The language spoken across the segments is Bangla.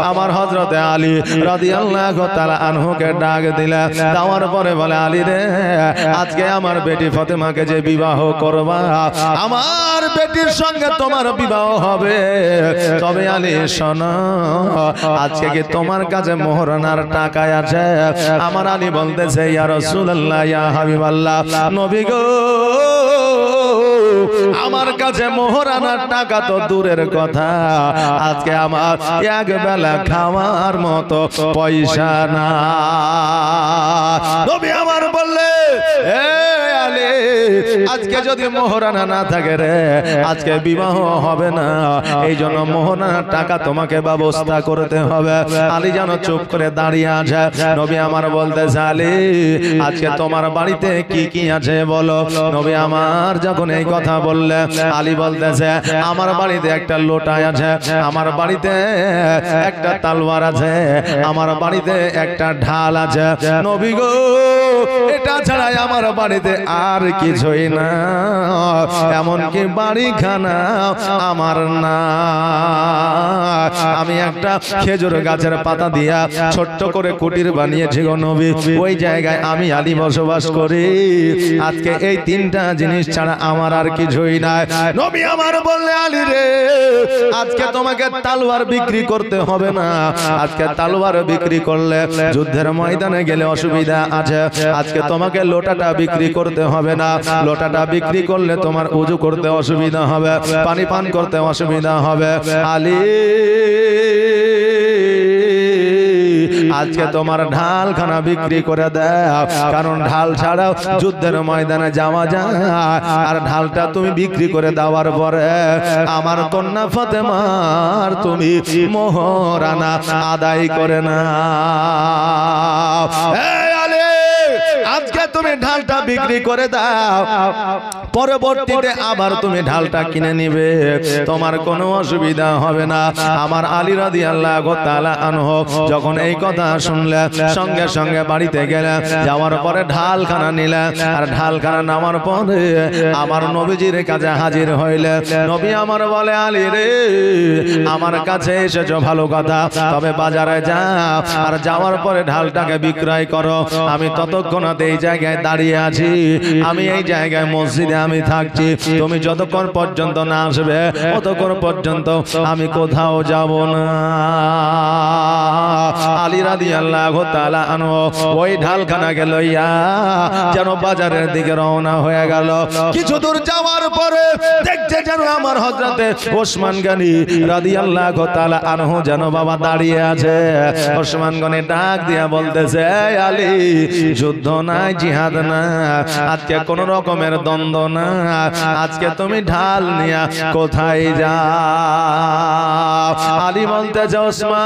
আমার হযরতে আলী রাদিয়াল্লাহু তাআলা আনহুকে ডাক দিলেন, দেওয়ার পরে বলে, আলী রে, আজকে আমার বেটি ফাতেমাকে যে বিবাহ করবা, আমার বেটির সঙ্গে তোমার বিবাহ হবে। তবে আলী শোনো, আজকে কি তোমার কাছে মোহরানার টাকা আছে? আমার আলী বলতেছে, ইয়া রাসূলুল্লাহ, ইয়া হাবিবাল্লাহ, নবী গো, আমার কাছে মোহরানার টাকা তো দূরের কথা, আজকে আমার এক বেলা খাওয়ার মতো পয়সা না। নবী আমার বললে, আলী, আজকে যদি মোহরানা না থাকে রে, আজকে বিবাহ হবে না। এই জন্য মোহরানার টাকা তোমাকে ব্যবস্থা করতে হবে। আলী যেন চুপ করে দাঁড়িয়ে আছে। নবী আমার বলতেছে, আলী, আজকে তোমার বাড়িতে কি কি আছে বলো। নবী আমার যখন এই কথা বললে, আলী বলতেছে, আমার বাড়িতে একটা লোটা আছে, আমার বাড়িতে একটা তলোয়ার আছে, আমার বাড়িতে একটা ঢাল আছে। নবী গো, এটা ছাড়া আমার বাড়িতে আর কিছুই না, এমনকি বাড়িখানা আমার না। আমি একটা খেজুর গাছের পাতা দিয়া ছোট্ট করে কুটির বানিয়েছি গো নবী, ওই জায়গায় আমি আলী বসবাস করি। আজকে এই তিনটা জিনিস ছাড়া আমার আর কিছুই নাই। নবী আমার বললে, আলী রে, আজকে তোমাকে তলোয়ার বিক্রি করতে হবে না। আজকে তলোয়ার বিক্রি করলে যুদ্ধের ময়দানে গেলে অসুবিধা আছে। আজকে তোমাকে লোটাটা বিক্রি করতে হবে না। লোটাটা বিক্রি করলে তোমার ওযু করতে অসুবিধা হবে, পানি পান করতে অসুবিধা হবে। আলী, আজকে তোমার ঢালখানা বিক্রি করে দাও, কারণ ঢাল ছাড়াও যুদ্ধের ময়দানে যাওয়া যায়। আর ঢালটা তুমি বিক্রি করে দেওয়ার পরে আমার কন্যা ফাতেমার তুমি মোহরানা আদায় করে না। আজকে তুমি ঢালটা বিক্রি করে দাও, পরবর্তীতে আবার তুমি ঢালটা কিনে নিবে, তোমার কোনো অসুবিধা হবে না। আমার আলী রাদিয়াল্লাহু তাআলা আনহু যখন এই কথা শুনলেন, সঙ্গে সঙ্গে বাড়িতে গেলেন, যাওয়ার পরে ঢালখানা নিলেন। আর ঢালখানা নেওয়ার পরে আমার নবীজির কাছে হাজির হইলেন। নবী আমার বলে, আলী রে, আমার কাছে এসেছো ভালো কথা, তবে বাজারে যাও, আর যাওয়ার পরে ঢালটাকে বিক্রয় করো। আমি ততক্ষণ এই জায়গায় দাঁড়িয়ে আছি, আমি এই জায়গায় মসজিদে আমি থাকছি, তুমি যতক্ষণ পর্যন্ত না আসবে ততক্ষণ পর্যন্ত আমি কোথাও যাব না। আলী রাদিয়াল্লাহু তাআলা আনহু ওই ঢালখানাকে লইয়া যেন বাজারের দিকে রওনা হয়ে গেল। কিছু দূর যাওয়ার পরে দেখছে যেন আমার হযরতে ওসমান গনি রাদিয়াল্লাহু তাআলা আনহু যেন বাবা দাঁড়িয়ে আছে। ওসমান গনি ডাক দিয়া বলতেছে, আলী, যুদ্ধ নাই, জিহাদ না, আজকে কোন রকমের দ্বন্দ্ব না, আজকে তুমি ঢাল নিয়া কোথায় যাও? আলী বলতেছে, ওসমান,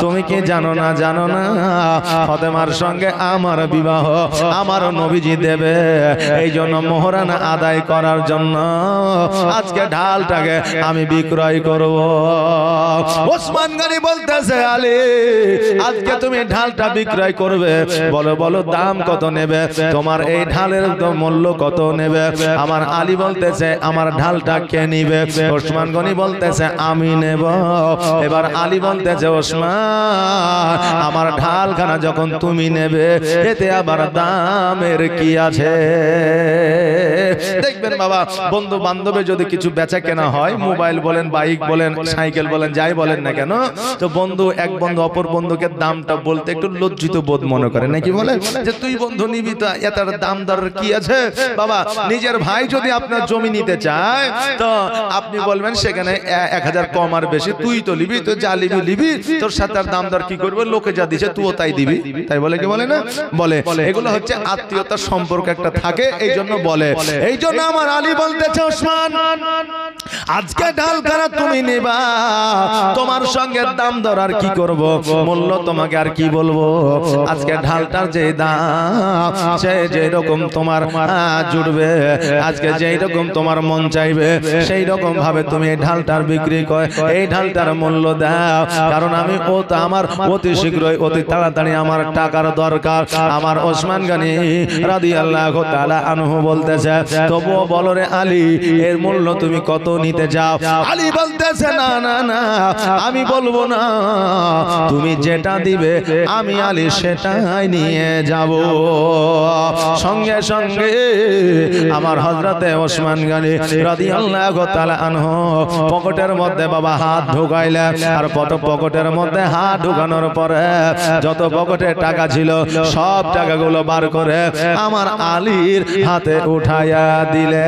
তুমি কি জানো না ফাতেমার সঙ্গে আমার বিবাহ আমার নবীজি দেবে, এই জন্য মোহরানা আদায় করার জন্য আজকে ঢালটাকে আমি বিক্রয় করব। ওসমান গনি বলতেছে, আলী, আজকে তুমি ঢালটা বিক্রয় করবে, বলো বলো দাম কত নেবে, তোমার এই ঢালের মূল্য কত নেবে? আমার আলী বলতেছে, আমার ঢালটা কে নিবে? ওসমান গনি বলতেছে, আমি নেব। এবার আলী বলতেছে, ওসমান, আমার ঢালখানা যখন তুমি নেবে, এতে আবার দামের কি আছে? দেখবেন বাবা, বন্ধু বান্ধবে যদি কিছু বেচা কেনা হয়, মোবাইল বলেন, বাইক বলেন, সাইকেল বলেন, যাই বলেন না কেন, তো বন্ধু এক বন্ধু অপর বন্ধুকে দামটা বলতে একটু লজ্জিত বোধ মনে করে, নাকি বলে যে তুই বন্ধু নিবি তো এটার দাম দর কি আছে? বাবা, নিজের ভাই যদি আপনার জমি নিতে চায়, তো আপনি বলবেন সেখানে 1000 কম আর বেশি, তুই তো নিবি, তো যা লিবি, তোর সাথে আর দাম দর কি করবে, লোকে যা দিছে তুইও তাই দিবি, তাই বলে কি বলে না? বলে। এগুলো হচ্ছে আত্মীয়তার সম্পর্ক একটা থাকে, এই জন্য বলে। এই জন্য আমার আলী বলতেছে, ওসমান, আজকে ঢালখানা তুমি নিবা, তোমার সঙ্গে দাম দর আর কি করব, মূল্য তোমাকে আর কি বলবো। আজকে ঢালটার যে দাম সে যে রকম তোমার জুড়বে, আজকে যেই রকম তোমার মন চাইবে সেই রকম ভাবে তুমি এই ঢালটার বিক্রি করে এই ঢালটার মূল্য দাও। কারণ আমি আমার অতি শীঘ্রই অতি তাড়াতাড়ি আমার টাকার দরকার। আমার ওসমান গনি রাদিয়াল্লাহু তাআলা আনহু বলতেছে, তবুও বলো রে আলী, এর মূল্য তুমি কত নিতে চাও? আলী বলতেছে, না না না, আমি বলবো না, তুমি যেটা দিবে আমি আলী সেটাই নিয়ে যাব। সঙ্গে সঙ্গে আমার হযরতে ওসমান গনি রাদিয়াল্লাহু তাআলা আনহু পকেটের মধ্যে বাবা হাত ঢুকাইলেন। আর পকেটের মধ্যে হাত ঢুকানোর পরে যত পকেটে টাকা ছিল সব টাকাগুলো বার করে আমার আলীর হাতে উঠাইয়া দিলেন।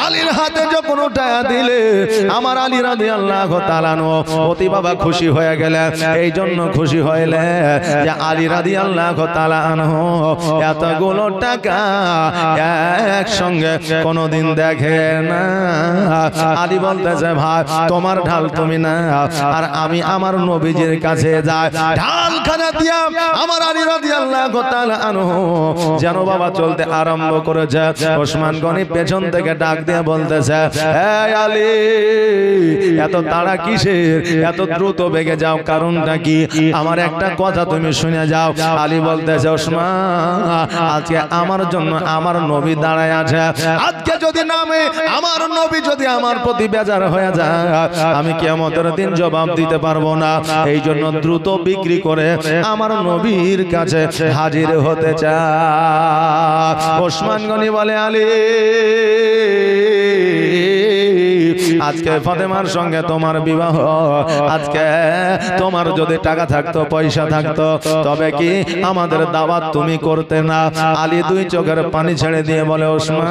আলীর হাতে যখন উঠাইয়া দিলে আমার আলী রাদিয়াল্লাহু তাআলা আনহু অতি বাবা খুশি হয়ে গেলেন। এই জন্য খুশি হইলে যে আলী রাদিয়াল্লাহু তাআলা আনহু এতগুলো টাকা একসঙ্গে কোনোদিন দেখে না। আলী বলতেছে, ভাই তোমার ঢাল তুমি না, আর আমি আমার নবীজির কাছে যাই। ঢালখানা দিয়া আমার আলী রাদিয়াল্লাহু তাআলা আনহু যেন বাবা চলতে আরম্ভ করেছে। ওসমান গনি পেছন থেকে ডাক দিয়ে বলতেছে, এই আলী, এত তাড়া কিসের, এত দ্রুত বেগে যাও, কারণটা কি? আমার একটা কথা তুমি শুনে যাও। আলী বলতেছে, ওসমান, আজকে আমার জন্য আমার নবী দাঁড়ায় আছে। আজকে যদি নামে আমার নবী যদি আমার প্রতি বেজার হয়ে যায়, আমি কিয়ামতের দিন জবাব দিতে পারবো না। এই জন্য দ্রুত বিক্রি করে আমার নবীর কাছে হাজির হতে চায়। ওসমান গনি বলে, আলী, আজকে ফাতেমার সঙ্গে তোমার বিবাহ, আজকে তোমার যদি টাকা থাকতো, পয়সা থাকতো, তবে কি আমাদের দাওয়াত তুমি করতে না? আলী দুই চোখের পানি ছেড়ে দিয়ে বলে, ওসমান,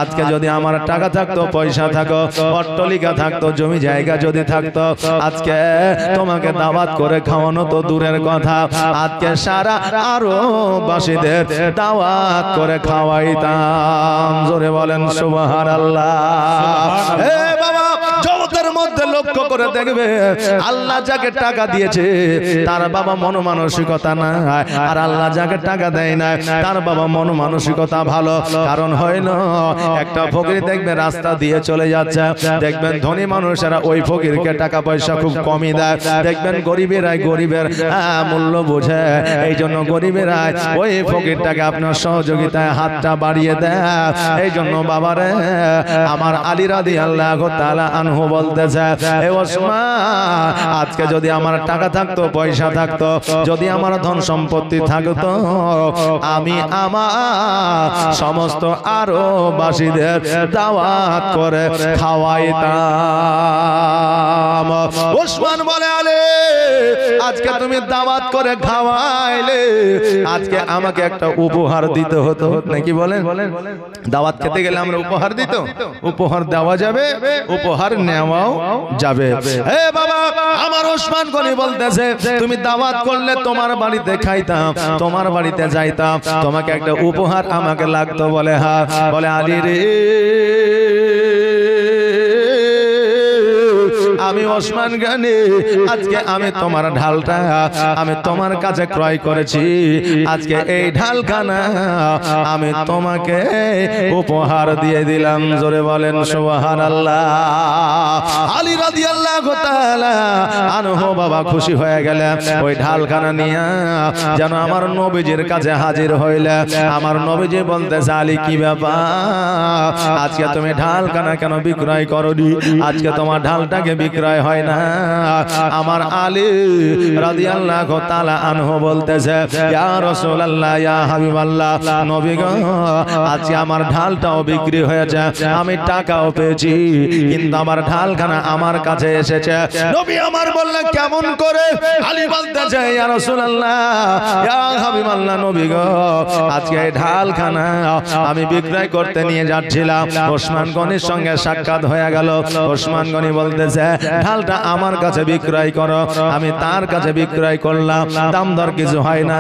আজকে যদি আমার টাকা থাকতো, পয়সা থাকো, অট্টালিকা থাকতো, জমি জায়গা যদি থাকতো, আজকে তোমাকে দাওয়াত করে খাওয়ানো তো দূরের কথা, আজকে সারা আরো বাসীদের দাওয়াত করে খাওয়াইতাম। জোরে বলেন সুবহানাল্লাহ। হে বাবা, জগতের মধ্যে লক্ষ্য করে দেখবে, আল্লাহ যাকে টাকা দিয়েছে তার বাবা মন মানসিকতা না, আর আল্লাহ যাকে টাকা দেয় না তার বাবা মন মানসিকতা ভালো। কারণ হইল, একটা ফকির দেখবে রাস্তা দিয়ে চলে যাচ্ছে, দেখবেন ধনী মানুষেরা ওই ফকিরকে টাকা পয়সা খুব কমই দেয়, দেখবেন গরিবেরাই গরিবের মূল্য বোঝে। এই জন্য গরিবেরাই ওই ফকিরটাকে আপনার সহযোগিতায় হাতটা বাড়িয়ে দেয়। এই জন্য বাবারে আমার আলী রাদিয়াল্লাহু তাআলা আনহু বলতেছে, হে ওসমান, আজকে যদি আমার টাকা থাকতো, পয়সা থাকতো, যদি আমার ধন সম্পত্তি থাকতো, আমি আমার সমস্ত আরো বাসীদের দাওয়াত করে খাওয়াইতাম। ওসমান বলে, আলী, আজকে তুমি দাওয়াত করে খাওয়াইলে, আজকে আমাকে একটা উপহার দিতে হতো, নাকি বলেন? দাওয়াত খেতে গেলে আমরা উপহার দিত, উপহার দেওয়া যাবে, উপহার নেওয়াও যাবে। হে বাবা, আমার ওসমান গনি বলতেছে, তুমি দাওয়াত করলে তোমার বাড়িতে খাইতাম, তোমার বাড়িতে যাইতাম, তোমাকে একটা উপহার আমাকে লাগতো। বলে, হ্যাঁ। বলে, আলী রে, আমি ওসমান গনি, আজকে আমি তোমার ঢালটা আমি তোমার কাছে ক্রয় করেছি, আজকে এই ঢালখানা আমি তোমাকে উপহার দিয়ে দিলাম। জোরে বলেন সুবহানাল্লাহ। আলী রাদিয়াল্লাহু তাআলা আনহু বাবা খুশি হয়ে গেলেন। ওই ঢালখানা নিয়ে যেন আমার নবীজির কাছে হাজির হইলে, আমার নবীজি বলতেছে, আলী, কি ব্যাপার, আজকে তুমি ঢালখানা কেন বিক্রয় করনি? আজকে তোমার ঢালটাকে বিক্রয় হয় না। আমার আলী রাদিয়াল্লাহু তাআলা আনহু বলতেছে, ইয়া রাসূলুল্লাহ, ইয়া হাবিবাল্লাহ, নবী গো, আজকে আমার ঢালটাও বিক্রি হয়েছে, আমি টাকাও পেয়েছি, কিন্তু আমার ঢালখানা আমার কাছে এসেছে। নবী আমার বললেন, কেমন করে? আলী বলতেছে, ইয়া রাসূলুল্লাহ, ইয়া হাবিবাল্লাহ, নবী গো, আজকে এই ঢালখানা আমি বিক্রয় করতে নিয়ে যাচ্ছিলাম, ওসমান গনির সঙ্গে সাক্ষাৎ হয়ে গেল। ওসমান গনি বলতেছে, ঢালটা আমার কাছে বিক্রয় করো। আমি তার কাছে বিক্রয় করলাম, দাম দর কিছু হয় না,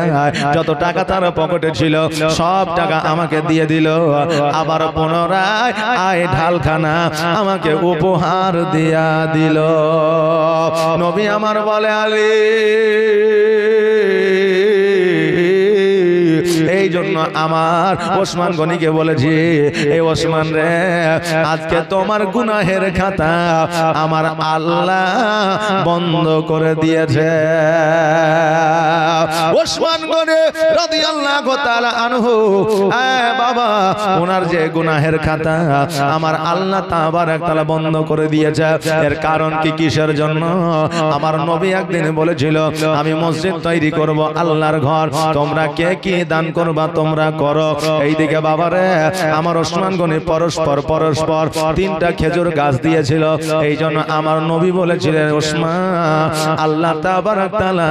যত টাকা তার পকেটে ছিল সব টাকা আমাকে দিয়ে দিল। আবার পুনরায় আয় ঢালখানা আমাকে উপহার দিয়া দিল। নবী আমার বলে, আলী এই জন্য আমার ওসমান গনিকে বলেছি, এই ওসমান রে, আজকে তোমার গুনাহের খাতা আমার আল্লাহ বন্ধ করে দিয়েছে। ওসমান গনি রাদিয়াল্লাহু তাআলা আনহু, বাবা, ওনার যে গুনাহের খাতা আমার আল্লাহ তাবারক তাআলা বন্ধ করে দিয়েছে। এর কারণ কি, কিসের জন্য? আমার নবী একদিন বলেছিল, আমি মসজিদ তৈরি করব, আল্লাহর ঘর, তোমরা কে কি দান করবা তোমরা করো। এইদিকে বাবারে আমার ওসমান গনি পরস্পর তিনটা খেজুর গাছ দিয়েছিল। এই জন্য আমার নবী বলেছিলেন, ওসমান, আল্লাহ তাবারক তাআলা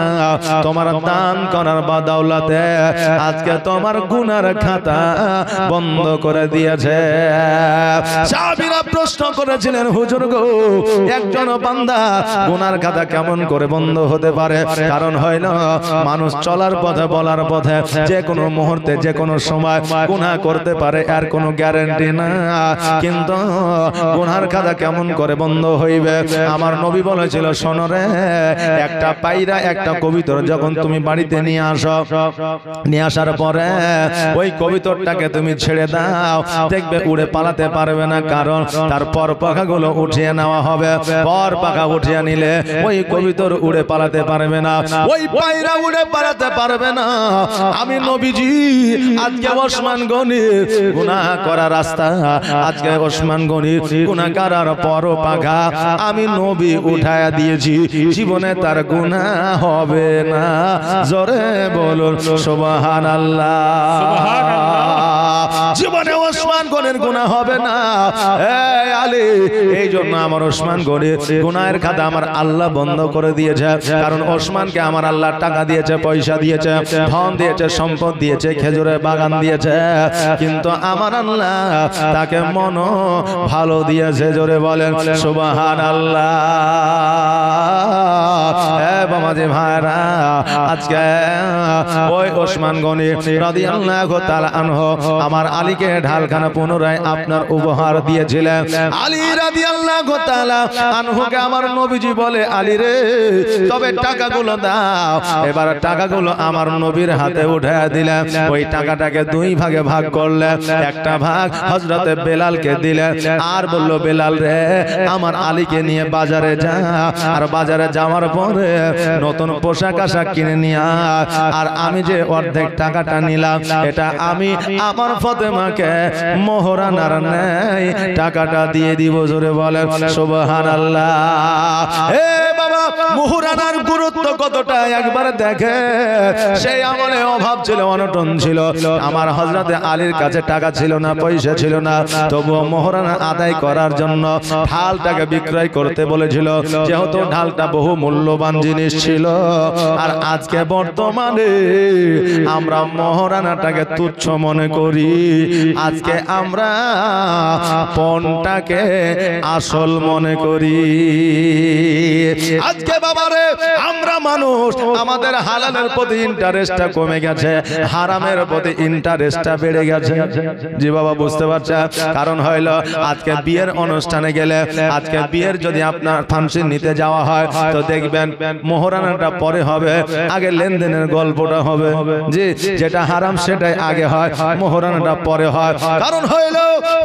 তোমার দান করার বদৌলতে আজকে তোমার গুনার খাতা বন্ধ করে দিয়েছে। সাহাবীরা প্রশ্ন করেছিলেন, হুজুর গো, একজন বান্দা গুনার খাতা কেমন করে বন্ধ হতে পারে? কারণ হইল মানুষ চলার পথে বলার পথে যে কোনো মুহূর্তে যে কোনো সময় গুনাহ করতে পারে, আর কোনো গ্যারান্টি না। কিন্তু গুনার খাতা কেমন করে বন্ধ হইবে? আমার নবী বলেছিল, শোনো রে, একটা পায়রা একটা কবুতর যখন তুমি বাড়িতে নিয়ে আসো, নিয়ে আসার পরে ওই কবুতরটাকে তুমি ছেড়ে দাও, দেখবে উড়ে পালাতে পারবে না, কারণ তার পর পাখাগুলো উঠিয়ে নেওয়া হবে। পর পাখা উঠিয়ে নিলে ওই কবুতর উড়ে পালাতে পারবে না, ওই পায়রা উড়ে পালাতে পারবে না। আমি নবীজি আজকে ওসমান গনি গুনাহ করার রাস্তা, আজকে ওসমান গনি গুনাহ করার পর পাখা আমি নবী উঠায়া দিয়েছি, জীবনে তার গুনাহ হবে না। জোরে বলুন সুবহানাল্লাহ। জীবনে ওসমান গনির গুনাহ হবে না। এই আলী, এই জন্য আমার ওসমান গনির গুনাহের খাতা আমার আল্লাহ বন্ধ করে দিয়েছে। কারণ ওসমানকে আমার আল্লাহ টাকা দিয়েছে, পয়সা দিয়েছে, ধন দিয়েছে, সম্পদ দিয়েছে, খেজুরের বাগান দিয়েছে, কিন্তু আমার আল্লাহ তাকে মন ভালো দিয়েছে। জোরে বলেন সুবহানাল্লাহ। বাবাজি ভাইরা, আজকে ওই ওসমান গনি রাদিয়াল্লাহু তাআলা আনহু আমার আলীকে ঢালখানা পুনরায় আপনার উপহার দিয়েছিলেন। আলী রাদিয়াল্লাহু তাআলা আনহুকে আমার নবীজি বলে, আলী রে, তবে টাকাগুলো দাও। এবার টাকাগুলো আমার নবীর হাতে উঠায় দিলেন। ওই টাকাটাকে দুই ভাগে ভাগ করলেন, একটা ভাগ হযরতে বেলালকে দিলেন, আর বলল, বেলাল রে, আমার আলীকে নিয়ে বাজারে যা, আর বাজারে যাওয়ার পরে নতুন পোশাক আশাক কিনে নিয়ে আর আমি যে অর্ধেক টাকাটা নিলাম, এটা আমি আমার ফাতেমাকে মোহরানার নেই টাকাটা দিয়ে দিব। জোরে বলেন সুবহানাল্লাহ। হে বাবা, মোহরানার গুরুত্ব কতটা একবার দেখে। সেই আমলে অভাব ছিল, অনটন ছিল, আমার হযরতে আলীর কাছে টাকা ছিল না, পয়সা ছিল না, তবুও মোহরানা আদায় করার জন্য ঢালটাকে বিক্রয় করতে বলেছিল, যেহেতু ঢালটা বহু মূল্যবান জিনিস ছিল। আর আজকে বর্তমানে আমরা মোহরানাটাকে তুচ্ছ মনে করি, আজকে আমরা পণটাকে আসল মনে করি। আজকে বাবারে আমরা মানুষ, আমাদের হালালের প্রতি ইন্টারেস্টটা কমে গেছে, হারামের প্রতি ইন্টারেস্টটা বেড়ে গেছে। জি বাবা, বুঝতে পারছেন? কারণ হইল আজকে বিয়ের অনুষ্ঠানে গেলে, আজকে বিয়ের যদি আপনার ফাংশন নিতে যাওয়া হয়, তো দেখবেন মোহরানাটা পরে হবে, আগে লেনদেনের গল্পটা হবে। জি, যেটা হারাম সেটাই আগে হয়, মোহরানাটা পরে হয়। কারণ হইল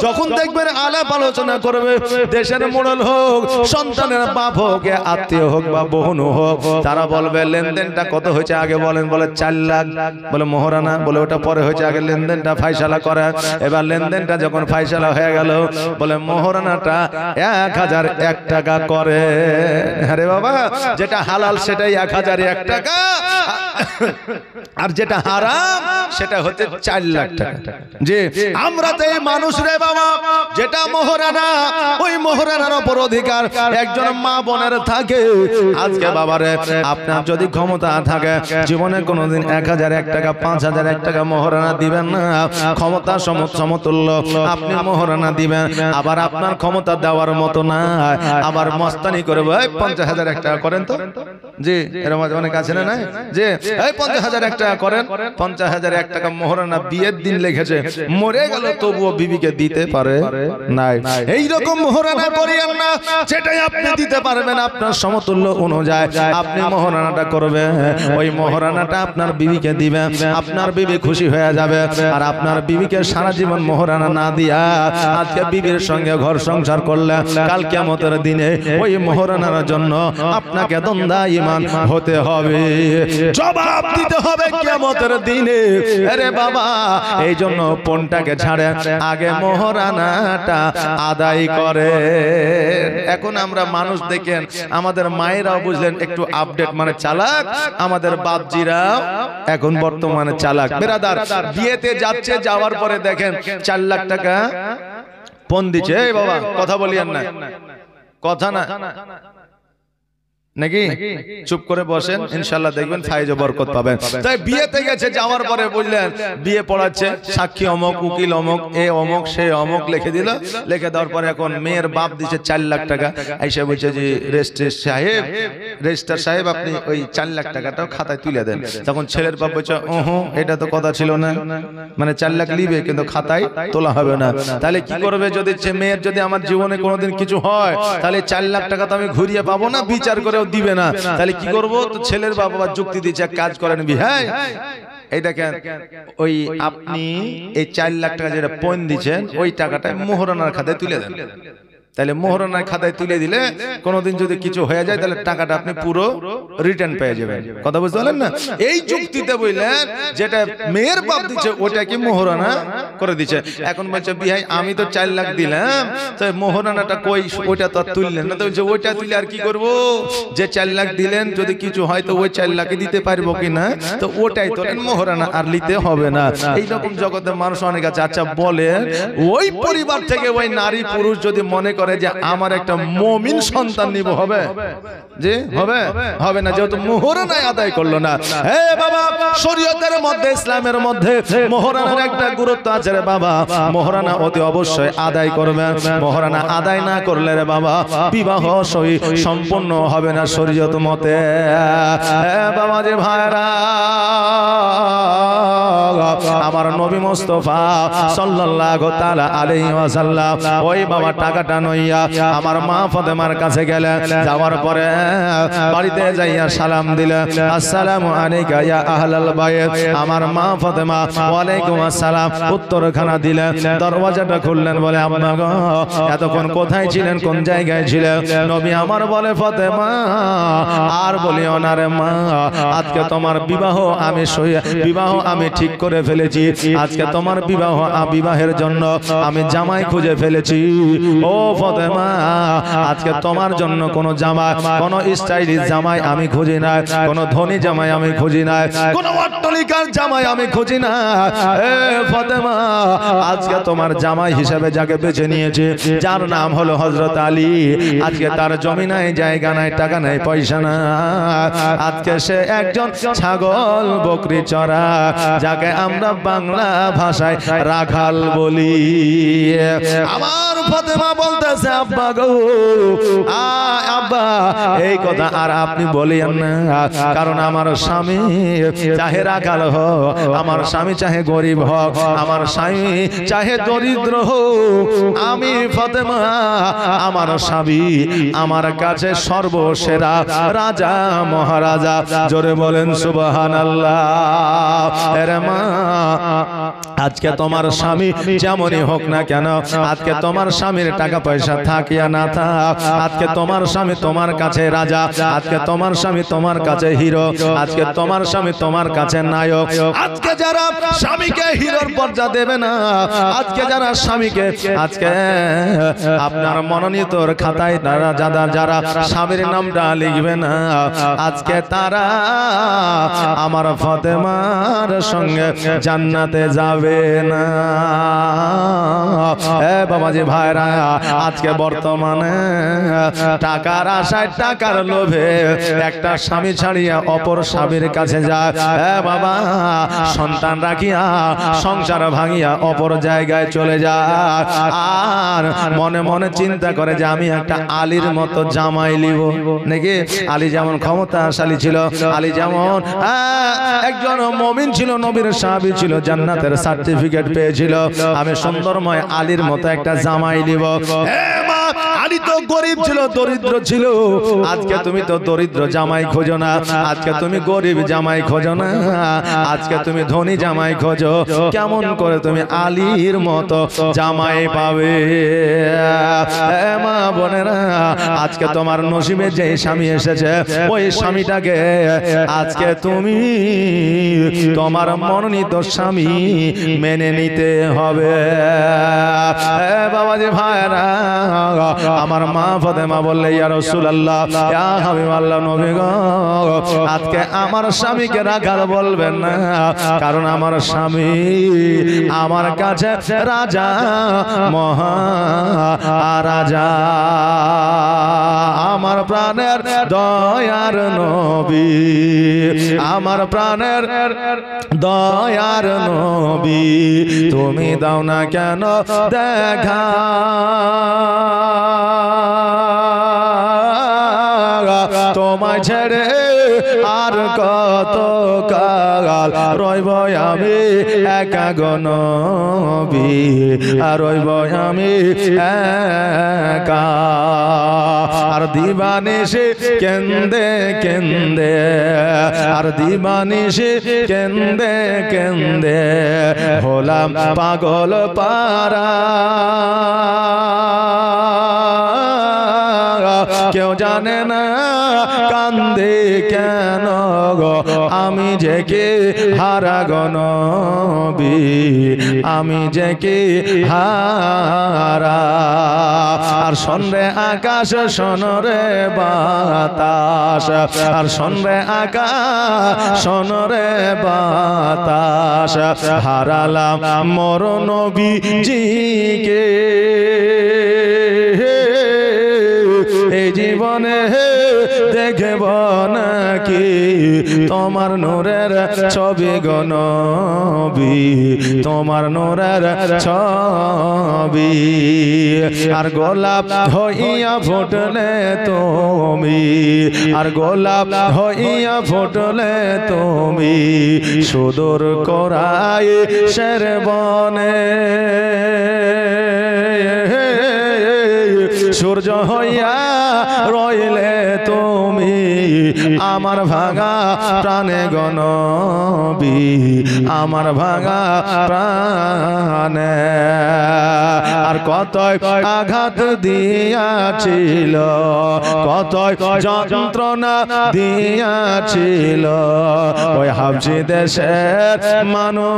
যখন দেখবেন আলাপ আলোচনা করবে, দেশের মোড়ল হোক, সন্তানের বাপ হোক, আত্মীয় হোক বা বোন হোক, তারা বলবে লেনদেনটা কত হয়েছে আগে বলেন, বলে 4 লাখ, বলে মোহরানা, বলে ওটা পরে হয়েছে, আগে লেনদেনটা ফাইসালা করে। এবার লেনদেনটা যখন ফাইসালা হয়ে গেল, বলে মোহরানাটা 1001 টাকা করে। আরে বাবা, যেটা হালাল সেটাই 1001 টাকা, আর যেটা হারাম সেটা হচ্ছে 4 লাখ টাকা। জি, আমরা তো এই মানুষ রে বাবা, যে এটা মোহরানা, ওই মোহরানার উপর অধিকার একজন মা বোনের থাকে। আজকে বাবারে আপনার যদি ক্ষমতা থাকে জীবনে কোনোদিন 1001 টাকা 5001 টাকা মোহরানা দিবেন না, ক্ষমতা সমতুল্য আপনি মোহরানা দিবেন। আবার আপনার ক্ষমতা দেওয়ার মতো না, আবার মস্তানি করে ভাই 50,001 টাকা করেন তো জি, এরকম অনেক আছে না নাই যে এই 50,001 টাকা করেন, 50,001 টাকা মোহরানা বিয়ের দিন লিখেছে, মরে গেল তবুও বিবিকে দিতে পারে নাই। এইরকম মোহরানা করিয়েন না, যেটাই আপনি দিতে পারবেন আপনার সমতুল্য অনুযায়ী আপনি মোহরানাটা করবেন। ওই মোহরানাটা আপনার বিবিকে দিবেন, আপনার বিবি খুশি হয়ে যাবে। আর আপনার বিবিকে সারা জীবন মোহরানা না দিয়া আজকে বিবির সঙ্গে ঘর সংসার করলে কাল কিয়ামতের দিনে ওই মোহরানার জন্য আপনাকে দণ্ডায়মান হতে হবে, জবাব দিতে হবে কিয়ামতের দিনে। আরে বাবা, এই জন্য পণটাকে ছাড়ে আগে মোহরানাটা আদায় করে। এখন আমরা মানুষ দেখেন, আমাদের মায়েরাও বুঝলেন একটু আপডেট মানে চালাক, আমাদের বাপজিরাও এখন বর্তমানে চালাক। বেরাদার বিয়েতে যাচ্ছে, যাওয়ার পরে দেখেন 4 লাখ টাকা পণ দিচ্ছে। এই বাবা কথা বলিয়েন না, কথা না নাকি, চুপ করে বসেন, ইনশাআল্লাহ দেখবেন ফায়েজ ও বরকত পাবেন। তাই বিয়েতে গেছে, যাওয়ার পরে বুঝলেন বিয়ে পড়াচ্ছে, সাক্ষী অমক, উকিল অমক, এ অমক সে অমক লিখে দিল। লিখে দেওয়ার পরে এখন মেয়ের বাপ দিচ্ছে 4 লাখ টাকা। এসে বলছে যে রেজিস্ট্রার সাহেব আপনি ওই 4 লাখ টাকাটাও খাতায় তুলে দেন। তখন ছেলের বাপ বলছে এটা তো কথা ছিল না, মানে 4 লাখ লিবে কিন্তু খাতায় তোলা হবে না। তাহলে কি করবে, যদি মেয়ের যদি আমার জীবনে কোনোদিন কিছু হয় তাহলে 4 লাখ টাকা তো আমি ঘুরিয়ে পাবো না, বিচার করে দিবে না, তাহলে কি করব? তো ছেলের বাবা যুক্তি দিচ্ছে, এক কাজ করেন ভাই, এই দেখেন ওই আপনি এই 4 লাখ টাকা যেটা পণ দিচ্ছেন ওই টাকাটা মোহরানার খাতায় তুলে দেন। তাহলে মোহরানার খাতায় তুলে দিলে কোনোদিন যদি কিছু হয়ে যায় তাহলে টাকাটা আপনি পুরো রিটার্ন পেয়ে যাবেন। কথা বুঝতে পারলেন না? এই যুক্তিতে বুঝলেন যেটা মেয়ের বাপ দিচ্ছে ওটা কি মোহরানা করে দিচ্ছে। এখন বলছে বিহাই আমি তো 4 লাখ দিলাম, তো মোহরানাটা কই, ওইটা তো তুললেন না। তো বলছে ওইটা তুলে আর কি করব, যে 4 লাখ দিলেন যদি কিছু হয় তো ওই 4 লাখে দিতে পারবো কিনা, তো ওটাই তো মোহরানা, আর নিতে হবে না। এইরকম জগতের মানুষ অনেক আছে। আচ্ছা বলে ওই পরিবার থেকে ওই নারী পুরুষ যদি মনে করে যে আমার একটা মুমিন সন্তান নিব, হবে যে হবে হবে না, যেহেতু মোহরানা আদায় করলো না। হে বাবা, শরীয়তের মধ্যে ইসলামের মধ্যে মোহরানার একটা গুরুত্ব আছে রে বাবা। মোহরানা অতি অবশ্যই আদায় করবেন। মোহরানা আদায় না করলে রে বাবা বিবাহ সহি সম্পূর্ণ হবে না শরীয়ত মতে। হে বাবা যে ভাইরা, আমার নবী মুস্তাফা সাল্লাল্লাহু তাআলা আলাইহি ওয়াসাল্লাম ওই বাবা টাকাটা নইয়া আমার মা ফাতেমার কাছে গেলেন। যাওয়ার পরে বাড়িতে যাইয়া সালাম দিলেন, আসসালামু আলাইকা ইয়া আহলাল বাইত। আমার মা ফাতেমা ওয়ালাইকুম আসসালাম উত্তরখানা দিলেন। দরওয়াজাটা খুললেন, বলে আম্মা গো এতক্ষণ কোথায় ছিলেন, কোন জায়গায় ছিলেন? নবী আমার বলে ফাতেমা আর বলিও না রে মা, আজকে তোমার বিবাহ আমি ঠিক করে ফেলেছি। আজকে তোমার বিবাহের জন্য আমি জামাই খুঁজে ফেলেছি। ও ফাতেমা, আজকে তোমার জন্য কোন জামাই, কোন স্টাইলিশ জামাই আমি খুঁজি না, কোন ধনী জামাই আমি খুঁজি না, কোন অট্টালিকার জামাই আমি খুঁজি না। এ ফাতেমা, আজকে তোমার জামাই হিসেবে যাকে বেছে নিয়েছে, যার নাম হলো হযরত আলী, আজকে তার জমি নাই, জায়গা নাই, টাকা নাই, পয়সা নাই, আজকে সে একজন ছাগল বকরি চড়া, যাকে আমরা বাংলা ভাষায় রাখাল বলি। আমার ফাতেমা বলতেছে আব্বা গো, আব্বা এই কথা আর আপনি বলিয়েন না, কারণ আমার স্বামী চাহে রাখাল হোক, আমার স্বামী চাহে গরিব হোক, আমার স্বামী চাহে দরিদ্র হোক, আমি ফাতেমা আমার স্বামী আমার কাছে সর্বসেরা রাজা মহারাজা। জোরে বলেন সুবহানাল্লাহ। আরে মা, আজকে তোমার স্বামী যেমনই হোক না কেন, আজকে তোমার স্বামীর টাকা পয়সা থাকিয়া না থাক, আজকে তোমার স্বামী তোমার কাছে রাজা, আজকে তোমার স্বামী তোমার কাছে হিরো, আজকে তোমার স্বামী তোমার কাছে নায়ক। আজকে যারা স্বামীকে হিরোর পর্যা দেবে না, আজকে যারা স্বামীকে, আজকে আপনার মনোনীত খাতায় যারা স্বামীর নামটা লিখবে না, আজকে তারা আমার ফাতেমার সঙ্গে জান্নাতে যাবে না। এ বাবাজি ভাই, ভাইরা আজকে বর্তমানে টাকার আশায় টাকার লোভে একটা স্বামী ছাড়িয়া অপর স্বামীর কাছে যায়, বাবা সন্তান রাখিয়া সংসার ভাঙিয়া অপর জায়গায় চলে যায় আর মনে মনে চিন্তা করে যে আমি একটা আলীর মতো জামাই লিব নাকি। আলী যেমন ক্ষমতাশালী ছিল, আলী যেমন একজন মুমিন ছিল, নবীর সাহাবী ছিল, জান্নাতের সার্টিফিকেট পেয়েছিল, আমি সুন্দরময় আলীর মতো একটা জামাই লিব। আলী তো গরিব ছিল, দরিদ্র ছিল। আজকে তুমি তো দরিদ্র জামাই খোঁজো না, আজকে তুমি গরিব জামাই খোঁজো না, আজকে তুমি ধনী জামাই খোঁজো। কেমন করে তুমি আলীর মতো জামাই পাবে? মা বোনেরা, আজকে তোমার নসিবে যে স্বামী এসেছে ওই স্বামীটাকে আজকে তুমি তোমার মনোনীত স্বামী মেনে নিতে হবে। বাবাজি ভাইরা, আমার মা ফাতেমা বললে ইয়া রাসূলুল্লাহ, ইয়া হাবিবাল্লাহ, নবী গো আজকে আমার স্বামীকে রাখাল বলবেন না, কারণ আমার স্বামী আমার কাছে রাজা, মহারাজা, আমার প্রাণের দয়ার নবী, আমার প্রাণের দয়ার নবী, তুমি দাও না কেন দেখা তোমায় ছেড়ে আর কত কাল রইব আমি একা গো নবী, আর রইব আমি একা। আর দিবানিশি কেন্দে কেন্দে, আর দিবানিশি কেন্দে কেন্দে হলাম পাগল পারা, কেউ জানে না কান্দে কেন গো আমি যে কে হারা গো নবী, আমি যে কে হারা। আর শোনরে আকাশ, শোনরে বাতাস, আর শোনরে আকাশ, শোনরে বাতাস, হারালাম মোর নবীজিকে এই জীবনে দেখব নাকি তোমার নূরের ছবি গো নবী, তোমার নূরের ছবি। আর গোলাপ হইয়া ফুটলে তুমি, আর গোলাপ হইয়া ফুটলে তুমি সুদূর কোরাই শের বনে, সূর্য হইয়া রইলে তুমি আমার ভাঙা প্রাণে গো নবী, আমার ভাঙা প্রাণে। আর কত আঘাত দিয়াছিল, কত যন্ত্রণা দিয়াছিল ওই হাবশী দেশের মানুষ,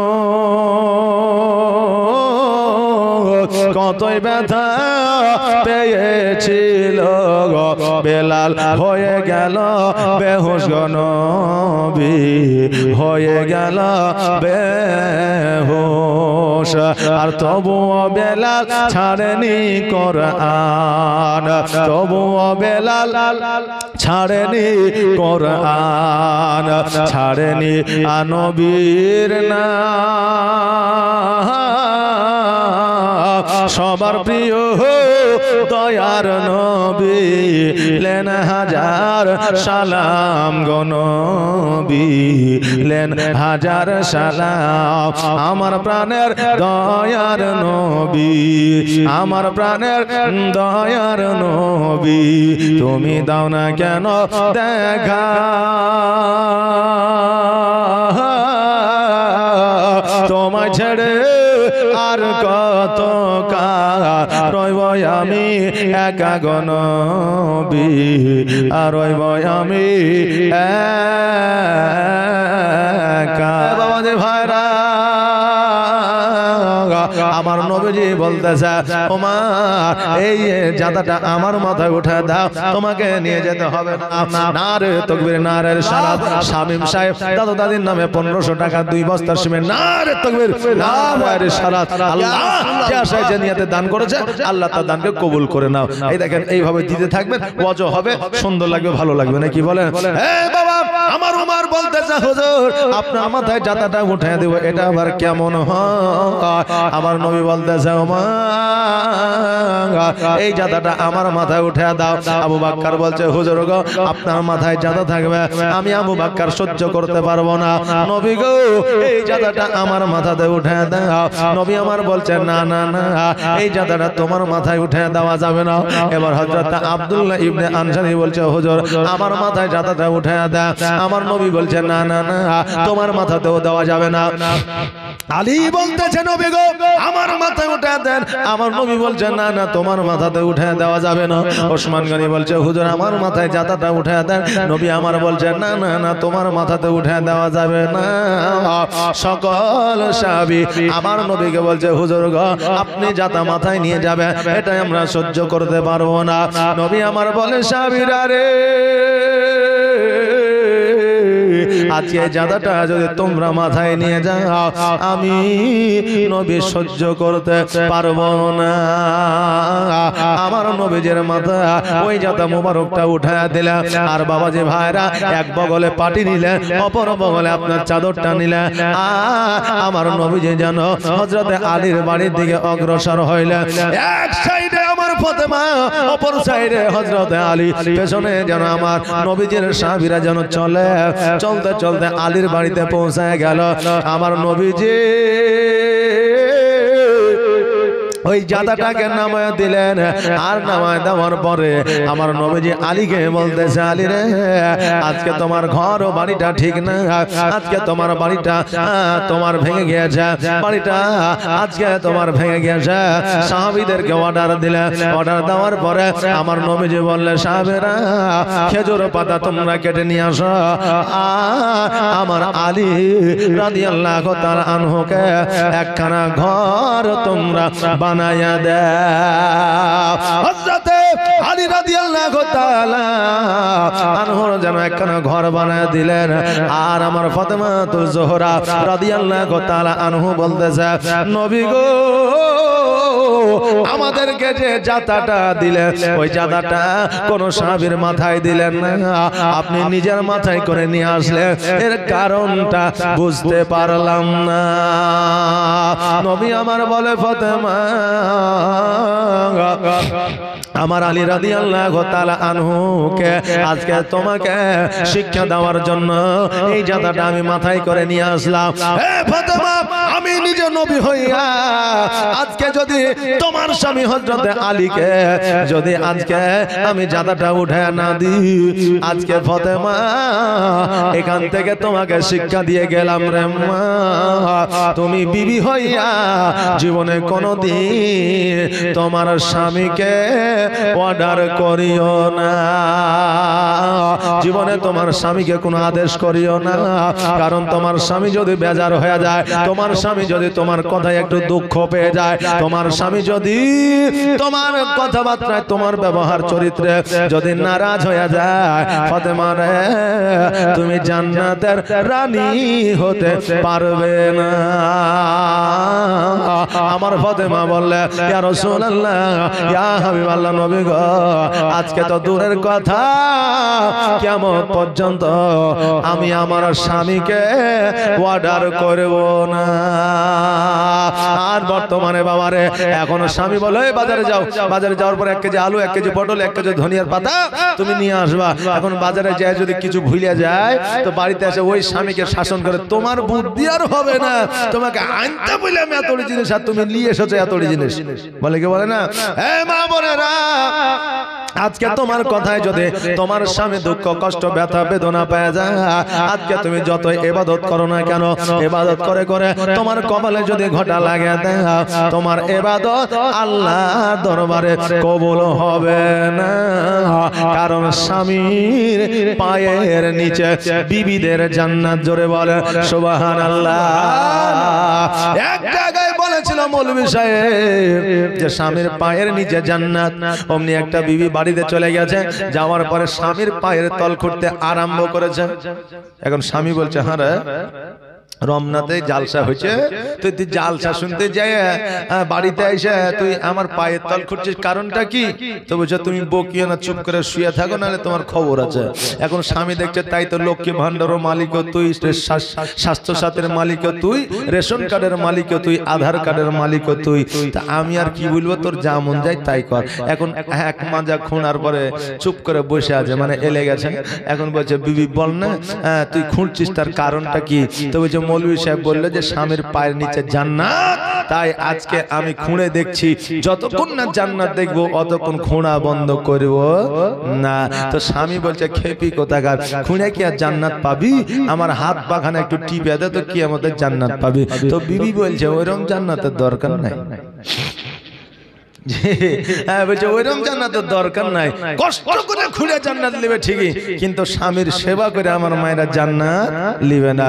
কতই ব্যথা পেয়েছিল গো, বেলাল হয়ে গেল বেহুশ গো নবী, হয়ে গেল বেহুশ। আর তবুও বেলাল ছাড়েনি কোরআন, তবুও বেলাল ছাড়েনি কোরআন, ছাড়েনি নবীর নাম। সবার প্রিয় দয়ার নবী, লেন হাজার সালাম গো নবী, লেন হাজার সালাম। আমার প্রাণের দয়ার নবী, আমার প্রাণের দয়ার নবী, তুমি দাও না কেন দেখা তোমায় ছেড়ে আর কত কাল রইব আমি একা গো নবী, আর রইব আমি একা। বাবাজি ভাইরা, আমার নবীজি বলতেছে ওমা এই জাদাটা আমার মাথায় উঠে দাও, তোমাকে নিয়ে যেতে হবে না। নারে তাকবীর, নারে সালাত। শামীম সাহেব দাদু দাদির নামে 1500 টাকা 2 বস্তা সিমেন্ট। নারে তাকবীর, নারে সালাত। আল্লাহ যে আশায় যে নিয়তে দান করেছে আল্লাহ তার দানকে কবুল করে নাও। এই দেখেন এইভাবে দিতে থাকবেন, ওয়াজ হবে, সুন্দর লাগবে, ভালো লাগবে না কি বলেন? এই বাবা আমার উমর বলতেছে হুজুর আপনার মাথায় জাতাটা উঠিয়ে দেব, এটা আবার কেমন হয়? আমার নবী বলতেছে ওমা এই জাতাটা আমার মাথায় উঠিয়ে দাও। আবু বকর বলছে হুজুর গো আপনার মাথায় জাতা থাকবে, আমি আবু বকর সহ্য করতে পারবো না। নবী গো এই জাতাটা আমার মাথাতে উঠিয়ে দাও। নবী আমার বলছে না না না এই জাতাটা তোমার মাথায় উঠিয়ে দেওয়া যাবে না। এবার হযরত আব্দুল্লাহ ইবনে আনসারী বলছে হুজুর আমার মাথায় জাতাটা উঠিয়ে দাও। আমার নবী বলছে না না না তোমার মাথাতেও দেওয়া যাবে না। আলী বলতেছে নবী গো আমার মাথায় উঠে দেন। আমার নবী বলছে না না তোমার মাথাতে উঠে দেওয়া যাবে না। ওসমান গনি বলছে হুজুর আমার মাথায় জাতাটা উঠে দেন। নবী আমার বলছে না না না তোমার মাথাতে উঠে দেওয়া যাবে না। সকল সাহাবী আমার নবীকে বলছে হুজুর গো আপনি জাতা মাথায় নিয়ে যাবেন, এটা আমরা সহ্য করতে পারবো না। নবী আমার বলে সাহাবীরা রে আজকে জাদাটা যদি তোমরা মাথায় নিয়ে যাও আমি নবী সহ্য করতে পারবো না। আমার নবীজের মাথা ওই জাদা মুবারকটা উঠায়া দিলেন। আর বাবাজি ভাইরা এক বগলে পাটি নিলেন, অপর বগলে আপনার চাদরটা নিলেন। আমার নবীজি যেন হযরতে আলীর বাড়ির দিকে অগ্রসর হইলেন। এক সাইডে আমার ফাতেমা, অপর সাইডে হযরতে আলী, পেছনে যেন আমার নবীজির সাহাবীরা যেন চলে। চলতে চলতে আলীর বাড়িতে পৌঁছায় গেল। আমার নবীজি ওই জাদাটাকে নামায় দিলেন। আর নামায় দেওয়ার পরে আমার নবীজি আলীকে বলতেছে আলী রে আজকে তোমার ঘর ও বাড়িটা ঠিক না, আজকে তোমার বাড়িটা তোমার ভেঙে গিয়েছে, বাড়িটা আজকে তোমার ভেঙে গিয়েছে। সাহাবীদেরকে অর্ডার দিলেন। অর্ডার দেওয়ার পরে আমার নবীজি বললেন সাহাবীরা খেজুর পাতা তোমরা কেটে নিয়ে আসো। আমার আলী রাদিয়াল্লাহু তাআলা আনহুকে একখানা ঘর তোমরা বানায়া দাও। হযরত আলী রাদিয়াল্লাহু তাআলা আনহুর যেন একখানা ঘর বানায়া দিলেন। আর আমার ফাতেমাতুজ জোহরা রাদিয়াল্লাহু তাআলা আনহু বলতেছে নবী গো আমাদেরকে যে জাতাটা দিলেন ওই জাতাটা কোন সাহাবীর মাথায় দিলেন না, আপনি নিজের মাথায় করে নিয়ে আসলেন, এর কারণটা বুঝতে পারলাম না। নবী আমার বলে ফাতেমা আমার আলী রাদিয়াল্লাহু তাআলা আনহুকে আজকে তোমাকে শিক্ষা দেওয়ার জন্য এই জাতাটা আমি মাথায় করে নিয়ে আসলাম। হে ফাতেমা আমি নিজে নবী হইয়া আজকে যদি তোমার স্বামী হযরতে আলীকে যদি আজকে আমি জাতাটা উঠায় না দিই, আজকে ফাতেমা এখান থেকে তোমাকে শিক্ষা দিয়ে গেলাম রে মা, তুমি বিবি হইয়া জীবনে কোনোদিন তোমার স্বামীকে অর্ডার করিও না, জীবনে তোমার স্বামীকে কোনো আদেশ করিও না। কারণ তোমার স্বামী যদি বেজার হয়ে যায়, তোমার স্বামী যদি তোমার কথায় একটু দুঃখ পেয়ে যায়, তোমার স্বামী যদি তোমার কথাবার্তায় তোমার ব্যবহার চরিত্রে যদি নারাজ হয়ে যায়, ফাতেমা রে তুমি জান্নাতের রানী হতে পারবে না। আমার ফাতেমা বললে ইয়া রাসূলুল্লাহ ইয়া হাবিবাল্লাহ নবী গো আজকে তো দূরের কথা কিয়ামত পর্যন্ত আমি আমার স্বামীকে অর্ডার করব না। আর বর্তমানে বাবারে এখন স্বামী বলে বাজারে যাও, বাজারে যাওয়ার পর 1 কেজি আলু 1 কেজি পটল 1 কেজি ধনিয়ার পাতা তুমি নিয়ে আসবা। এখন বাজারে যায় যদি কিছু ভুলে যায় তো বাড়িতে এসে ওই স্বামীকে শাসন করে তোমার বুদ্ধি আর হবে না, তোমাকে আনতে বলে আমি এতটি জিনিস আর তুমি নিয়ে এসেছো এতটি জিনিস বলে কি বলে না। হে মা বোনেরা আজকে তোমার কথায় যদি তোমার স্বামী দুঃখ কষ্ট ব্যথা বেদনা পায় যায়, আজকে তুমি যতই ইবাদত করো না কেন, ইবাদত করে করে তোমার কপালে যদি ঘটা লাগে দেয়, তোমার ইবাদত আল্লাহর দরবারে কবুল হবে না। কারণ স্বামীর পায়ের নিচে বিবিদের জান্নাত। জোরে বলে সুবহানাল্লাহ। এক জায়গায় বলেছিল মৌলভী সাহেব যে স্বামীর পায়ের নিচে জান্নাত। অমনি একটা বিবি বাড়িতে চলে গেছে, যাওয়ার পরে স্বামীর পায়ের তল খুঁড়তে আরম্ভ করেছে। এখন স্বামী বলছে, হ্যাঁ রে রমনাতে জালসা হয়েছে, তুই জালসা শুনতে যাই বাড়িতে এসে তুই আমার পায়ের তল খুঁড়ছিস, কারণটা কি? তো বলছে তুমি বকিও না, চুপ করে শুয়ে থাকো, নাহলে তোমার খবর আছে। এখন স্বামী দেখছে তাই তো লক্ষ্মী ভান্ডারের মালিকও তুই, স্বাস্থ্য সাথীর মালিকও তুই, রেশন কার্ডের মালিকও তুই, আধার কার্ডের মালিকও তুই, তা আমি আর কি বলবো, তোর যা মন যায় তাই কর। এখন এক মাজা খুঁড়ার পরে চুপ করে বসে আছে, মানে এলে গেছে। এখন বলছে বিবি বল না তুই খুঁড়ছিস তার কারণটা কি? তো বলছে মৌলভী সাহেব বললো যে স্বামীর পায়ের নিচে জান্নাত, তাই আজকে আমি খুঁড়ে দেখছি, যতক্ষণ না জান্নাত দেখবো অতক্ষণ খুঁড়া বন্ধ করব না। তো স্বামী বলছে খেপি কোথাকার, খুঁড়ে কি আর জান্নাত পাবি? আমার হাত পাখানে একটু টিপে দে তো কি আমাদের জান্নাত পাবি। তো বিবি বলছে ওইরকম জান্নাতের দরকার নাই। ওইরকম জান্নাতের দরকার নাই, কষ্ট করে খুঁড়ে জান্নাত লিবে ঠিকই, কিন্তু স্বামীর সেবা করে আমার মায়েরা জান্নাত লিবে না।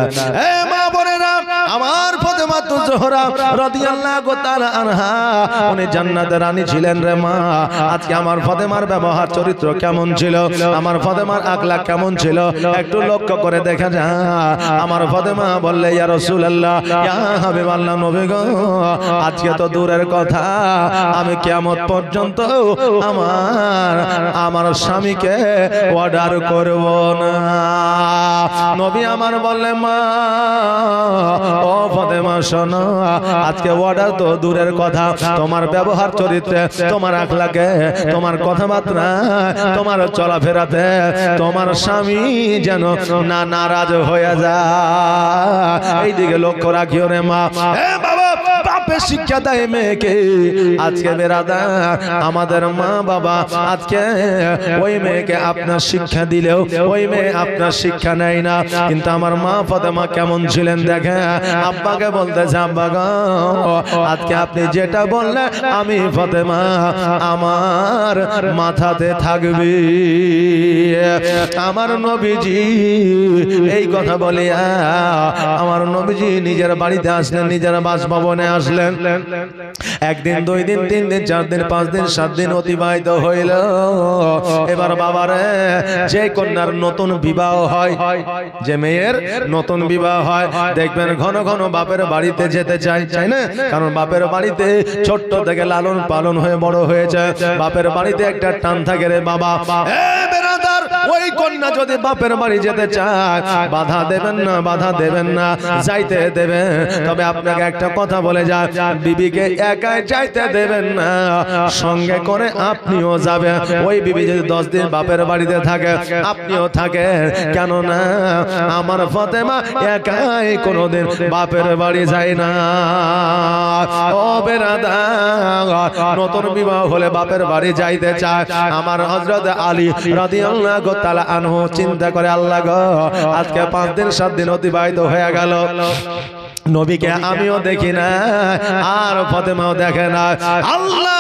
মা বোনেরা, আমার ফাতেমা জোহরা রাদিয়াল্লাহু তাআলা আনহা উনি জান্নাতের রানী ছিলেন রে মা। আজকে আমার ফাতেমার ব্যবহার চরিত্র কেমন ছিল, আমার ফাতেমার আখলাক কেমন ছিল, একটু লক্ষ্য করে দেখা যায়। আমার ফাতেমা বললে ইয়া রাসূলুল্লাহ, ইয়া হাবিবাল্লাহ, নবী গো, আজকে তো দূরের কথা, আমি কিয়ামত পর্যন্ত আমার স্বামীকে অর্ডার করব না। নবী আমার বললেন মা ও ফাতেমা শোনো, আজকে অর্ডার তো দূরের কথা, তোমার ব্যবহার চরিত্রে, তোমার আখলাকে, তোমার কথাবার্তা, তোমার চলাফেরাতে তোমার স্বামী যেন না নারাজ হয়ে যায়, এইদিকে লক্ষ্য রাখিও রে মা। বাবা, বাপে শিক্ষা দেয় মেয়েকে। আজকে বেরাদার আমাদের মা বাবা আজকে ওই মেয়েকে আপনার শিক্ষা দিলেও ওই মেয়ে আপনার শিক্ষা নেয় না। কিন্তু আমার মা ফাতেমা কেমন ছিলেন দেখে, আব্বাকে বলতেছে আব্বা গো, আজকে আপনি যেটা বললেন আমি ফাতেমা আমার মাথাতে থাকবে। আমার নবীজি এই কথা বলে আমার নবীজি নিজের বাড়িতে আসলেন, নিজের বাসভবনে আসলেন। একদিন, দুই দিন, তিন দিন, 4 দিন, 5 দিন, 7 দিন অতিবাহিত হইল। এবার বাবারে, যে কন্যার নতুন বিবাহ হয়, যে মেয়ের নতুন বিবাহ হয়, দেখবেন ঘন ঘন বাপের বাড়িতে যেতে চায়, চাই না? কারণ বাপের বাড়িতে ছোট্ট থেকে লালন পালন হয়ে বড় হয়েছে, বাপের বাড়িতে একটা টান থাকে রে বাবা। ওই কন্যা যদি বাপের বাড়ি যেতে চায়, বাধা দেবেন না, বাধা দেবেন না, যাইতে দেবেন। তবে আপনাকে একটা কথা বলে যায়, বিবিকে একাই যাইতে দেবেন না, সঙ্গে করে আপনিও যাবেন। ওই বিবি যদি 10 দিন বাপের বাড়িতে থাকে, আপনিও থাকেন, কেন না আমার ফাতেমা একাই কোনোদিন বাপের বাড়ি যায় না। ও বেরাদার, নতুন বিবাহ হলে বাপের বাড়ি যাইতে চায়। আমার হযরত আলী রাদিয়াল্লাহু তাআলা আনহু চিন্তা করে, আল্লাহ গো, আজকে 5 দিন 7 দিন অতিবাহিত হয়ে গেল, নবীকে আমিও দেখি না, আর ফাতেমাও দেখে না। আল্লাহ,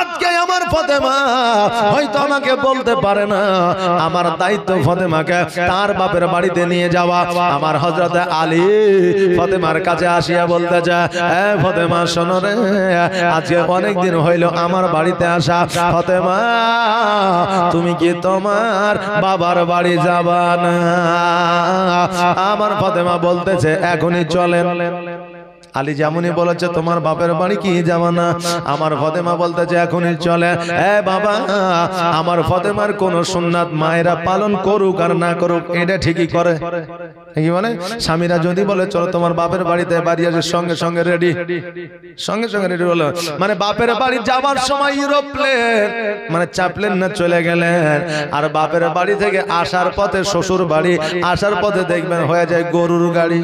আজকে আমার ফাতেমা হয়তো আমাকে বলতে পারে না, আমার দায়িত্ব ফাতেমাকে তার বাপের বাড়িতে নিয়ে যাওয়া। আমার হযরত আলী ফাতেমার কাছে আসিয়া বলতে চায়, ফাতেমা শোনো রে, আজকে অনেক দিন হইল আমার বাড়িতে আসা, ফাতেমা তুমি কি তোমার বাবার বাড়ি যাবা না? আমার ফাতেমা বলতেছে এখনই চলেন। আলী যেমনই বলেছে তোমার বাপের বাড়ি কি যাবা না, আমার ফাতেমা বলতেছে এখনই চলে। বাবা, আমার ফাতেমার কোন সুন্নাত মায়েরা পালন করুক আর না করুক, এটা ঠিকই করে। কি বলে, স্বামীরা যদি বলে চলো তোমার বাপের বাড়িতে, বাড়ি আসে সঙ্গে সঙ্গে রেডি, সঙ্গে সঙ্গে রেডি হলো। মানে বাপের বাড়ি যাবার সময় ইউরোপ্লেন, মানে চাপলেন না, চলে গেলেন। আর বাপের বাড়ি থেকে আসার পথে, শ্বশুর বাড়ি আসার পথে দেখবেন হয়ে যায় গরুর গাড়ি।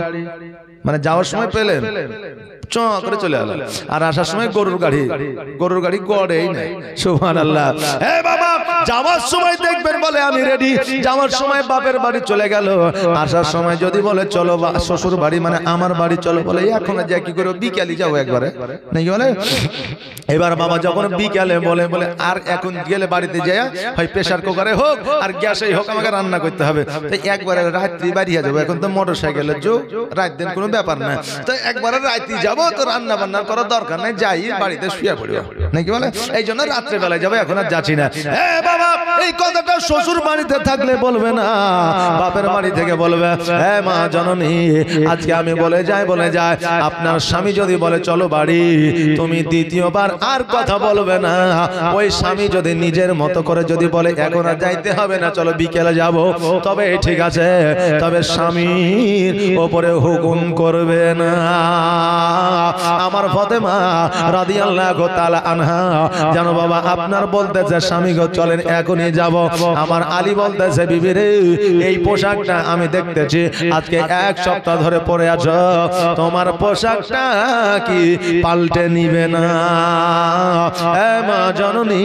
মানে যাওয়ার সময় পেলেন, চ করে চলে এলো। আর আসার সময় গরুর গাড়ি গড়েই নাই। সুবহানাল্লাহ। হে বাবা, যাওয়ার সময় দেখবেন বলে আমি রেডি, যাওয়ার সময় বাপের বাড়ি চলে গেল, আসার সময় যদি বলে চলো শ্বশুর বাড়ি মানে আমার বাড়ি চলো, বলে এখন যা কি করে বিকালে যাবো একবারে নাকি বলে। এবার বাবা যখন বিকালে বলে আর এখন গেলে বাড়িতে যায় হয় প্রেসার কুকারে হোক আর গ্যাসেই হোক আমাকে রান্না করতে হবে, তাই একবারে রাত্রি বাড়িয়ে যাবো। এখন তো মোটর সাইকেলের যুগ, রাত দিন কোনো ব্যাপার না, তো একবারে রাত্রি যাবো, তো রান্না বান্না করার দরকার নাই, যাই বাড়িতে শুয়ে পড়বো নাকি বলে, এই জন্য রাত্রে বেলায় যাবো, এখন আর যাচ্ছি না। বাবা এই কথাটা শ্বশুর বাড়িতে থাকলে বলবে না, বাপের বাড়ি থেকে বলবে, হ্যাঁ মা জননী আজকে আমি বলে যাই আপনার স্বামী যদি বলে চলো বাড়ি, তুমি দ্বিতীয়বার আর কথা বলবে না। ওই স্বামী যদি নিজের মতো করে যদি বলে এখন আর যাইতে হবে না, চলো বিকেলে যাব, তবে ঠিক আছে, তবে স্বামীর ওপরে হুকুম করবে না। আমার ফাতেমা রাদিয়াল্লাহু তাআলা আনহা জানো বাবা আপনার বলতেছে স্বামী গো চলেন এখনই যাব, আমার আলী বলতেছে বিবি রে এই পোশাকটা আমি দেখতেছি আজকে এক সপ্তাহ ধরে পরে আছো, তোমার পোশাকটা কি পাল্টে নিবে না? মা জননী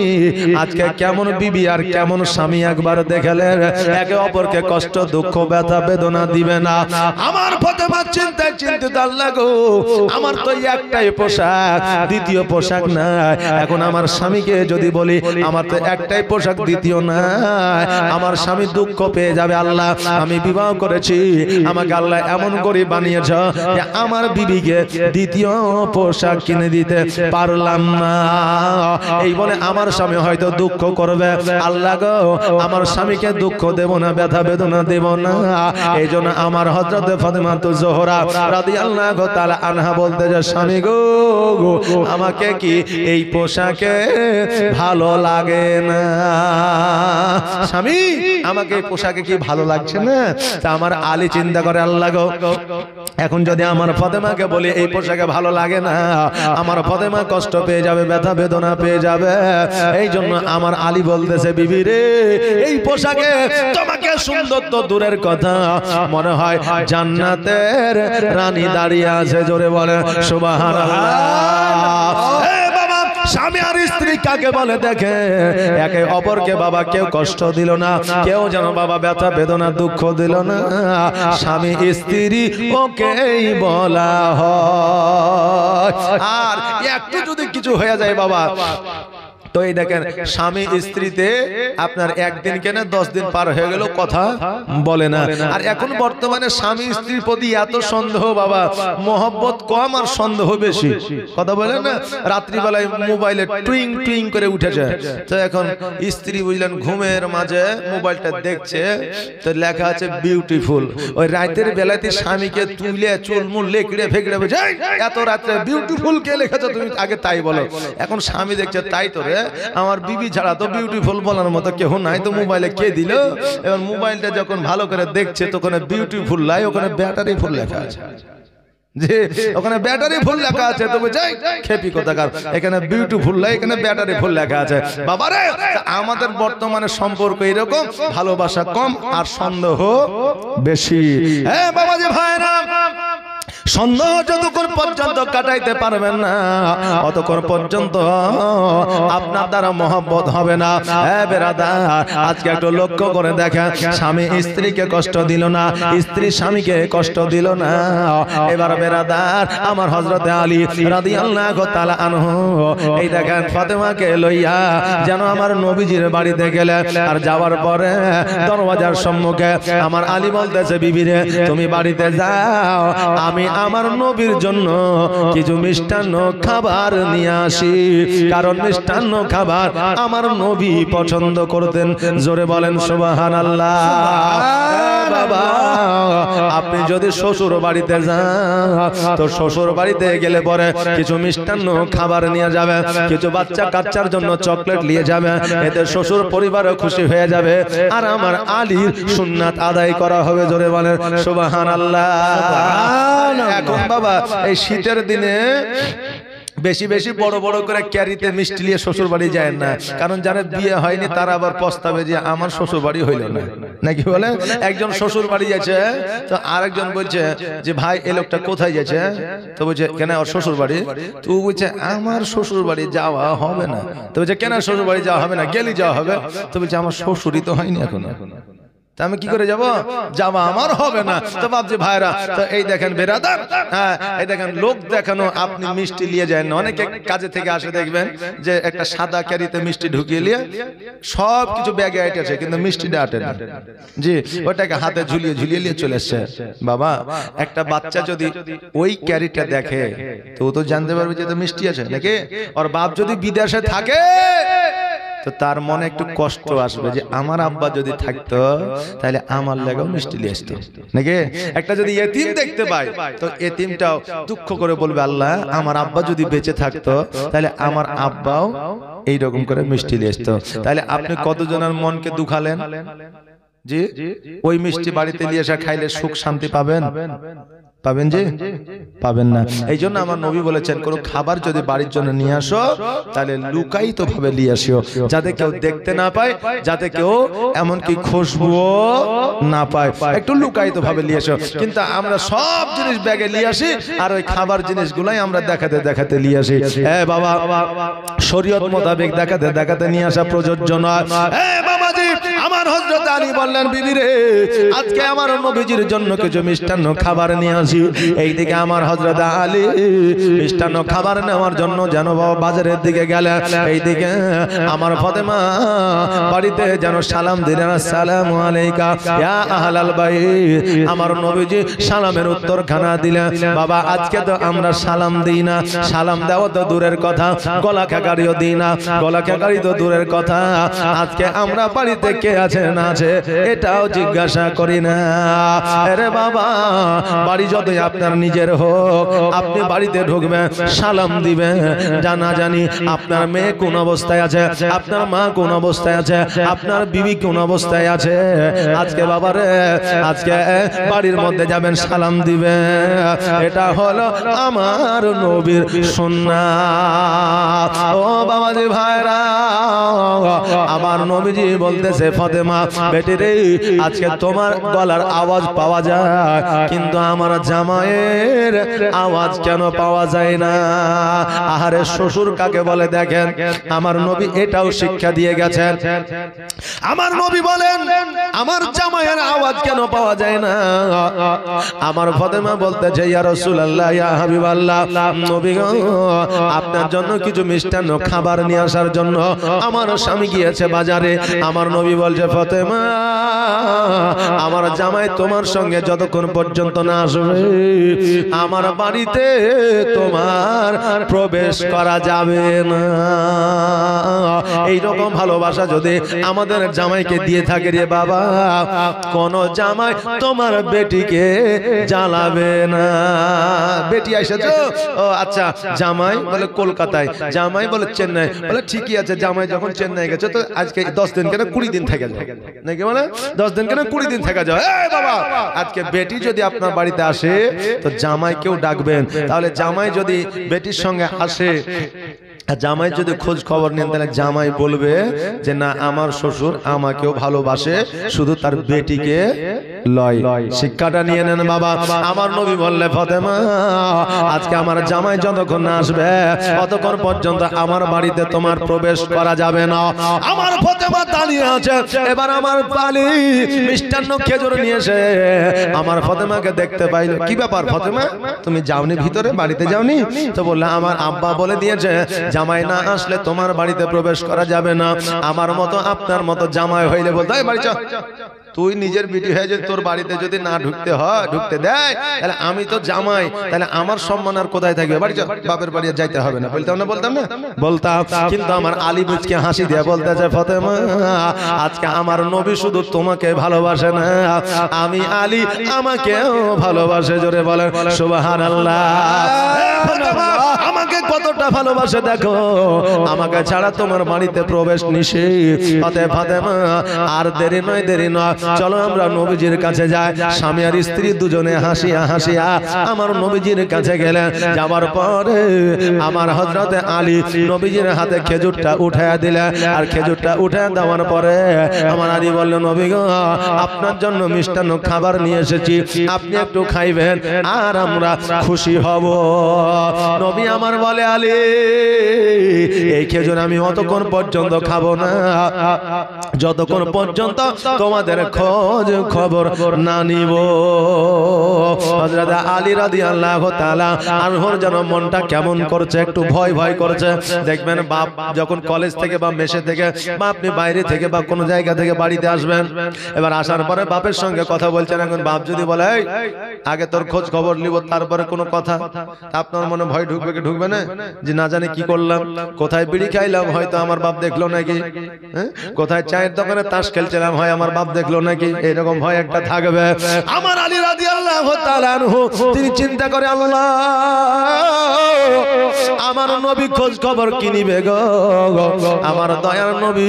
আজকে কেমন বিবি আর কেমন স্বামী একবার দেখালেন, একে অপরকে কষ্ট দুঃখ ব্যথা বেদনা দিবে না। আমার ফাতেমা চিন্তায় চিন্তিত, আল্লাহ গো আমার তো একটাই পোশাক, দ্বিতীয় পোশাক নাই, এখন আমার স্বামীকে যদি বলি আমার তো একটাই পোশাক দ্বিতীয় নাই, আমার স্বামী দুঃখ পেয়ে যাবে। আল্লাহ আমি বিবাহ করেছি, আমাকে আল্লাহ এমন করে বানিয়েছ যে আমার বিবিকে দ্বিতীয় পোশাক কিনে দিতে পারলাম না। এই বলে আমার স্বামী হয়তো দুঃখ করবে, আল্লাহ গো আমার স্বামীকে দুঃখ দেব না, ব্যথা বেদনা দেব না। এই জন্য আমার হযরত ফাতেমাতুজ জোহরা রাদিয়াল্লাহু তাআলা আনহা বলতে যে স্বামী গো আমাকে কি এই পোশাকে ভালো লাগে না? স্বামী আমাকে এই পোশাকে কি ভালো লাগছে না? তা আমার আলী চিন্তা করে আল্লাহ গো এখন যদি আমার ফাতেমাকে বলি এই পোশাকে ভালো লাগে না, আমার ফাতেমা কষ্ট পেয়ে যাবে, ব্যথা বেদনা পেয়ে যাবে। এই জন্য আমার আলী বলতেছে বিবি রে এই পোশাকে তোমাকে সুন্দর তো দূরের কথা, মনে হয় জান্নাতের রানী দাঁড়িয়ে আছে, জোরে বলে সুবহানাল্লাহ। স্বামী আর স্ত্রী কাকে বলে দেখে, একে অপরকে বাবা কেউ কষ্ট দিল না, কেউ যেন বাবা ব্যথা বেদনা দুঃখ দিল না, স্বামী স্ত্রী ওকেই বলা হয়। আর একটু যদি কিছু হয়ে যায় বাবা তো এই দেখেন স্বামী স্ত্রীতে আপনার একদিন কেন 10 দিন পার হয়ে গেল কথা বলে না। আর এখন বর্তমানে স্বামী স্ত্রীর প্রতি এত সন্দেহ বাবা, মহব্বত কম আর সন্দেহ বেশি, কথা বলে না। রাত্রিবেলায় মোবাইলে টুইং টুইং করে উঠেছে, তো এখন স্ত্রী বুঝলেন ঘুমের মাঝে মোবাইলটা দেখছে, তো লেখা আছে বিউটিফুল। ওই রাতের বেলাতে স্বামীকে তুলে চুলমুল লেকড়ে ফেকড়ে বোঝাই এত রাত্রে বিউটিফুল কে লেখেছো তুমি আগে তাই বলো। এখন স্বামী দেখছে তাই তো রে, আমার বিবি ছাড়া তো বিউটিফুল বলার মতো কেউ নাই, তো মোবাইলে কে দিল? এবার মোবাইলটা যখন ভালো করে দেখছে তো ওখানে বিউটিফুল লাই, ওখানে ব্যাটারি ফুল লেখা আছে, যে ওখানে ব্যাটারি ফুল লেখা আছে, তো বুঝাই খেপি কোথাকার, এখানে বিউটিফুল লাই, এখানে ব্যাটারি ফুল লেখা আছে। বাবারে আমাদের বর্তমানে সম্পর্ক এরকম, ভালোবাসা কম আর সন্দেহ বেশি। হ্যাঁ বাবা যে ভাইরা, সন্দেহ যতক্ষণ পর্যন্ত কাটাইতে পারবেন না অতক্ষণ পর্যন্ত আপনার দ্বারা মহব্বত হবে না। হ্যাঁ বেরাদার আজকে একটু লক্ষ্য করে দেখেন, স্বামী স্ত্রীকে কষ্ট দিল না, স্ত্রী স্বামীকে কষ্ট দিল না। এবার বেরাদার আমার হযরতে আলী রাদিয়াল্লাহু তাআলা আনহু এই দেখেন ফাতেমাকে লইয়া যেন আমার নবীজির বাড়িতে গেলে, আর যাওয়ার পরে দরওয়াজার সম্মুখে আমার আলী বলতেছে বিবি রে তুমি বাড়িতে যাও, আমি আমার নবীর জন্য কিছু মিষ্টান্ন খাবার নিয়ে আসি, কারণ মিষ্টান্ন খাবার আমার নবী পছন্দ করতেন, জোরে বলেন সুবহানাল্লাহ। বাবা আপনি যদি শ্বশুর বাড়িতে যান তো শ্বশুর বাড়িতে গেলে পরে কিছু মিষ্টান্ন খাবার নিয়ে যাবে, কিছু বাচ্চা কাচ্চার জন্য চকলেট নিয়ে যাবে, এতে শ্বশুর পরিবারও খুশি হয়ে যাবে, আর আমার আলীর সুন্নাত আদায় করা হবে, জোরে বলেন সুবহানাল্লাহ। এখন বাবা এই শীতের দিনে বেশি বেশি বড় বড় করে ক্যারিতে মিষ্টি নিয়ে শ্বশুর বাড়ি যায় না, কারণ যারা বিয়ে হয়নি তারা আবার পস্তাবে যে আমার শ্বশুর বাড়ি হইল না, নাকি বলে? একজন শ্বশুর বাড়ি যাচ্ছে, তো আরেকজন বলছে যে ভাই এই লোকটা কোথায় যাচ্ছে, তো বলছে কেন ওর শ্বশুর বাড়ি, তো বলছে আমার শ্বশুর বাড়ি যাওয়া হবে না, তো বলছে কেন শ্বশুর বাড়ি যাওয়া হবে না, গেলি যাওয়া হবে, তো বলছে আমার শ্বশুরই তো হয়নি এখনো, আমি কি করে যাব, যাওয়া আমার হবে না। তো ভাবছি ভাইরা, তো এই দেখেন বেরাদার, হ্যাঁ এই দেখেন লোক দেখানো, আপনি মিষ্টি নিয়ে যান না, অনেকে কাজে থেকে আসে দেখবেন যে একটা সাদা ক্যারিতে মিষ্টি ঢুকিয়ে নিয়ে সব কিছু ব্যাগে আইটেছে, কিন্তু মিষ্টিটা আটে না, জি ওটাকে হাতে ঝুলিয়ে ঝুলিয়ে নিয়ে চলে এসছে। বাবা একটা বাচ্চা যদি ওই ক্যারিটা দেখে তো ও তো জানতে পারবে যে তো মিষ্টি আছে নাকি, আর বাপ যদি বিদেশে থাকে তো তার মনে একটু কষ্ট আসবে যে আমার আব্বা যদি থাকতো তাহলে আমার লাগেও মিষ্টি নিয়ে আসতো নাকি। একটা যদি এতিম দেখতে পায় তো এতিমটাও দুঃখ করে বলবে আল্লাহ আমার আব্বা যদি বেঁচে থাকতো তাহলে আমার আব্বাও এইরকম করে মিষ্টি নিয়ে আসতো। তাহলে আপনি কতজনের মনকে দুখালেন, জি ওই মিষ্টি বাড়িতে নিয়ে এসে খাইলে সুখ শান্তি পাবেন, পাবেন জি পাবেন না। এই জন্য আমার নবী বলেছেন কোন খাবার যদি বাড়ির জন্য নিয়ে আসো তাহলে লুকায়িত ভাবে নিয়ে আসিও, যাতে কেউ দেখতে না পায়, যাতে কেউ এমনকি খুশবু না পায়, একটু লুকায়িত ভাবে নিয়ে আসো। কিন্তু আমরা সব জিনিস ব্যাগে নিয়ে আসি আর ওই খাবার জিনিসগুলাই আমরা দেখাতে দেখাতে নিয়ে আসি। হ্যাঁ বাবা শরীয়ত মোতাবেক দেখাতে দেখাতে নিয়ে আসা প্রযোজ্য নয়। হ্যাঁ বাবাজি আমার হযরত আলী বললেন বিবি রে আজকে আমার নবীজির জন্য কিছু মিষ্টান্ন খাবার নিয়ে আসি। এইদিকে আমার হযরত আলী মিষ্টান্ন খাবার নেওয়ার জন্য যেন বাবা বাজারের দিকে গেলেন, এইদিকে আমার ফাতেমা বাড়িতে যেন সালাম দিলেন আসসালামু আলাইকা ইয়া আহলাল বাইত। আমার নবীজি সালামের উত্তরখানা দিলেন। বাবা আজকে তো আমরা সালাম দিই না, সালাম দেওয়া তো দূরের কথা, গলা খেকারিও দিই না, গলা খেকারি তো দূরের কথা, আজকে আমরা বাড়িতে কে আছে না আছে এটাও জিজ্ঞাসা করি না। আরে বাবা বাড়ি যতই আপনার নিজের হোক আপনি বাড়িতে ঢুকবেন সালাম দিবেন, জানা জানি আপনার মেয়ে কোন অবস্থায় আছে, আপনার মা কোন অবস্থায় আছে, আপনার বিবি কোন অবস্থায় আছে। আজকে বাবারে আজকে বাড়ির মধ্যে যাবেন সালাম দিবেন, এটা হলো আমার নবীর সুন্নাত। ও বাবাজি ভাইরা আমার নবীজি বলতেছে ফাতেমা বেটি রে আজকে তোমার গলার আওয়াজ পাওয়া যায় কিন্তু আমার জামাইয়ের আওয়াজ কেন পাওয়া যায় না। আহারে শ্বশুর কাকে বলে দেখেন, আমার নবী এটাও শিক্ষা দিয়ে গেছেন। আমার নবী বলেন আমার জামাইয়ের আওয়াজ কেন পাওয়া যায় না। আমার ফাতেমা বলতেছে ইয়া রাসূলুল্লাহ ইয়া হাবিবাল্লাহ নবী গো আপনার জন্য কিছু মিষ্টান্ন খাবার নিয়ে আসার জন্য আমার স্বামী গিয়েছে বাজারে। আমার নবী বলছে ফাতেমা আমার জামাই তোমার সঙ্গে যতক্ষণ পর্যন্ত না আসবে আমার বাড়িতে তোমার প্রবেশ করা যাবে না। এইরকম ভালোবাসা যদি আমাদের জামাইকে দিয়ে থাকে রে বাবা, কোন জামাই তোমার বেটিকে জ্বালাবে না। বেটি এসেছো, ও আচ্ছা জামাই বলে কলকাতায়, জামাই বলে চেন্নাই, বলে ঠিকই আছে জামাই যখন চেন্নাই গেছে তো আজকে 10 দিন কেন 20 দিন থেকে যাও নাকি, বলে 10 দিন কেন 20 দিন থেকে যাও। এই বাবা আজকে বেটি যদি আপনার বাড়িতে আসে তো জামাইকেও ডাকবেন, তাহলে জামাই যদি বেটির সঙ্গে আসে জামাই যদি খোঁজ খবর নেন তাহলে জামাই বলবে যে না আমার শ্বশুর আমাকেও ভালোবাসে শুধু তার বেটিকে লয়। শিক্ষাটা নিয়ে নেন বাবা। আমার নবী বললে ফাতেমা আজকে আমার জামাই যতক্ষণ না আসবে ততক্ষণ পর্যন্ত আমার বাড়িতে তোমার প্রবেশ করা যাবে না। আমার ফাতেমা দাঁড়িয়ে আছে, এবার আমার পালি মিষ্টান্ন খেজুর নিয়ে এসে আমার ফাতেমাকে দেখতে পাইল। কি ব্যাপার ফাতেমা তুমি যাওনি ভিতরে, বাড়িতে যাওনি? তো বললে আমার আব্বা বলে দিয়েছে জামাই না আসলে তোমার বাড়িতে প্রবেশ করা যাবে না। আমার মতো আপনার মতো জামাই হইলে বলতে হয় বাড়ি চল, তুই নিজের বিটি হয়ে যদি তোর বাড়িতে যদি না ঢুকতে হয় ঢুকতে দেয় তাহলে আমি তো জামাই, তাহলে আমার সম্মান আর কোথায় থাকবে? বাড়ি চল, বাপের বাড়ি যাইতে হবে না। বলতাম না বলতাম না বলতাম, কিন্তু আমার আলী বুঝকে হাসি দিয়ে বলতেছে ফাতেমা আজকে আমার নবী শুধু তোমাকে ভালোবাসে না, আমি আলী আমাকেও ভালোবাসে। জোরে বলেন সুবহানাল্লাহ। আমাকে কতটা ভালোবাসে দেখো, আমাকে ছাড়া তোমার বাড়িতে প্রবেশ নিষেধ। অতএব ফাতেমা আর দেরি নয়, চলো আমরা নবীজির কাছে যাই। স্বামী আর স্ত্রী দুজনে হাসিয়া হাসিয়া আমার নবীজির কাছে গেলেন। যাবার পরে আমার হযরতে আলী নবীজির হাতে খেজুরটা উঠায়া দিলেন। আর খেজুরটা উঠায়া দেওয়ার পরে আমার আলী বললেন, নবী গো, আপনার জন্য মিষ্টান্ন খাবার নিয়ে এসেছি, আপনি একটু খাইবেন আর আমরা খুশি হব। নবী আমার বলে, আলী এই খেজুর আমি অতক্ষণ পর্যন্ত খাবো না যতক্ষণ পর্যন্ত তোমাদের খোঁজ খবর না নিব। হযরত আলী রাদিয়াল্লাহু তাআলা আনহুর যেন মনটা কেমন করছে, একটু ভয় ভয় করছে। দেখবেন বাপ যখন কলেজ থেকে বা মেসে থেকে বা আপনি বাইরে থেকে বা কোনো জায়গা থেকে বাড়িতে আসবেন, এবার আসার পরে বাপের সঙ্গে কথা বলছেন, এখন বাপ যদি বলে এই আগে তোর খোঁজ খবর নিব তারপরে কোনো কথা, আপনার মনে ভয় ঢুকবে কি ঢুকবে না? যে না জানি কি করলাম, কোথায় বিড়ি খাইলাম হয়তো আমার বাপ দেখলো নাকি, কোথায় চায়ের দোকানে তাস খেলছিলাম হয় আমার বাপ দেখলো নাকি, এরকম ভয় একটা থাকবে। আমার আলী রাদিয়াল্লাহু তাআলা আনহু তিনি চিন্তা করে, আল্লাহ আমার নবী খোঁজ খবর কি নিবে গো? আমার দয়ার নবী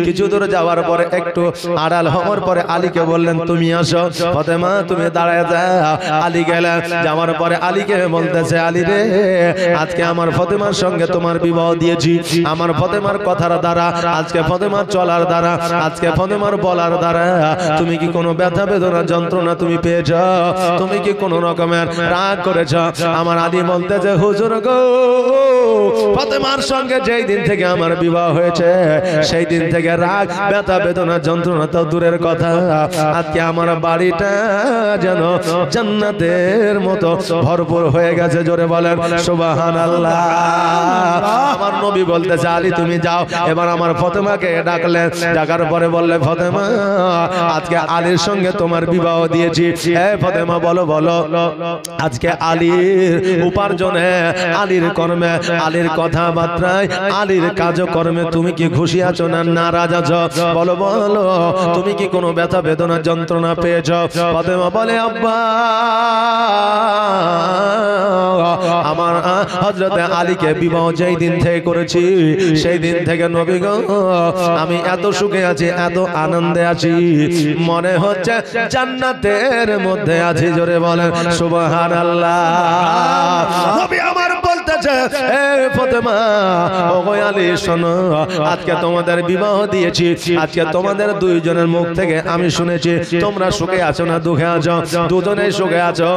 কিছু দূর যাওয়ার পরে একটু আড়াল হওয়ার পরে আলীকে বললেন, তুমি আসো। ফাতেমা তুমি দাঁড়ায় যাও। আলী গেলেন, যাওয়ার পরে আলীকে বলতেছে, আলী রে আজকে আমার ফাতেমার সঙ্গে তোমার বিবাহ দিয়েছি। আমার ফাতেমার কথার দ্বারা, আজকে ফাতেমার চলার দ্বারা, আজকে ফাতেমার বলার দ্বারা তুমি কি কোনো ব্যথা বেদনা যন্ত্রণা তুমি পেয়েছ? তুমি কি কোনো রকমের রাগ করেছ? আমার আলী বলতেছে, হুজুর গো, ফাতেমার সঙ্গে যেই দিন থেকে আমার বিবাহ হয়েছে সেই দিন থেকে রাগ ব্যথা বেদনা যন্ত্রণা তো দূরের কথা, আজকে আমার বাড়িটা যেন জান্নাতের মতো ভরপুর হয়ে গেছে। জোরে বলেন সুবহানাল্লাহ। আমার নবী বলতেছে, আলী তুমি যাও। এবার আমার ফাতেমাকে ডাকলেন, ডাকার পরে বললে, ফাতেমা আজকে আলীর সঙ্গে তোমার বিবাহ দিয়েছি। এই ফাতেমা বলো বলো, আজকে আলীর উপার্জনে, আলীর কর্মে, আলীর কথাবার্তায়, আলীর কাজকর্মে তুমি কি খুশি আছো না নারাজ আছো? বলো বলো, তুমি কি কোনো ব্যথা বেদনা যন্ত্রণা পেয়েছো? ফাতেমা বলে, আব্বা আমার হযরতে আলীকে বিবাহ যেই দিন থেকে করেছি সেই দিন থেকে নবী গো আমি এত সুখে আছি, এত আনন্দে আছি, মনে হচ্ছে জান্নাতের মধ্যে আছি। জোরে বলেন সুবহানাল্লাহ। নবী আমার বলতেছে, এ ফাতেমা ও গো আলী শোনো, আজকে তোমাদের বিবাহ দিয়েছি, আজকে তোমাদের দুইজনের মুখ থেকে আমি শুনেছি তোমরা সুখে আছো না দুঃখে আছো, দুজনেই সুখে আছো।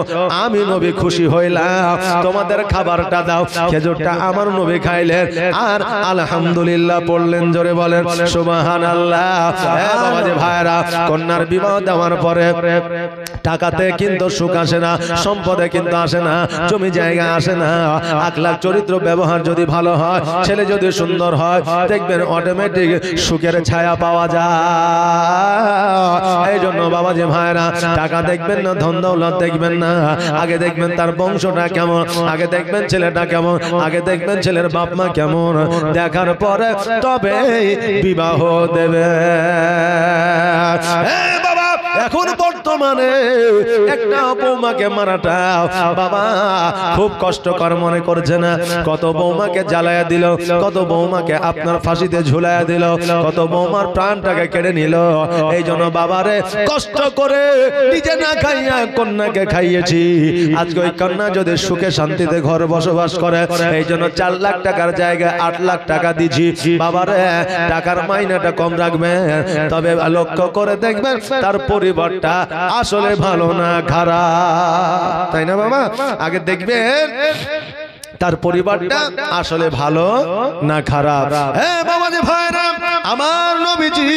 আমি নবী খুশি হইলাম, তোমাদের খাবারটা দাও। খেজুরটা আমার নবী খাইলেন আর আলহামদুলিল্লাহ পড়লেন। জোরে বলেন সুবহানাল্লাহ। এ বাবাজি ভাইরা, কন্যার বিবাহ দেওয়ার পরে টাকাতে কিন্তু সুখ আসে না, সম্পদে কিন্তু আসে না, জমি জায়গা আসে না, আখলাক চরিত্র ব্যবহার যদি ভালো হয়, ছেলে যদি সুন্দর হয়, দেখবেন অটোমেটিক সুখের ছায়া পাওয়া যায়। এই জন্য বাবাজি ভাইরা, টাকা দেখবেন না, ধন দৌলত দেখবেন না, আগে দেখবেন তার বংশটা কেমন, আগে দেখবেন ছেলেটা কেমন, আগে দেখবেন ছেলের বাপ মা কেমন, দেখার পরে তবে বিবাহ দেবে। এখন বর্তমানে একটা বৌমাকে মারাটা বাবা খুব কষ্টকর মনে করছে না? কত বৌমাকে জ্বালায়া দিল, কত বৌমাকে আপনার ফাঁসিতে ঝুলায়া দিল, কত বৌমার প্রাণটাকে কেড়ে নিল। এই জন্য বাবারে কষ্ট করে নিজে না খাইয়া কন্যাকে খাইয়েছি, আজকে ওই কন্যা যদি সুখে শান্তিতে ঘর বসবাস করে, এই জন্য 4 লাখ টাকার জায়গায় 8 লাখ টাকা দিছি। বাবারে টাকার মাইনাটা কম রাখবেন, তবে লক্ষ্য করে দেখবেন তার পরিবারটা আসলে ভালো না খারাপ, তাই না বাবা? আগে দেখবেন তার পরিবারটা আসলে ভালো না খারাপ। হ্যাঁ বাবাজি ভাইরা, আমার নবীজি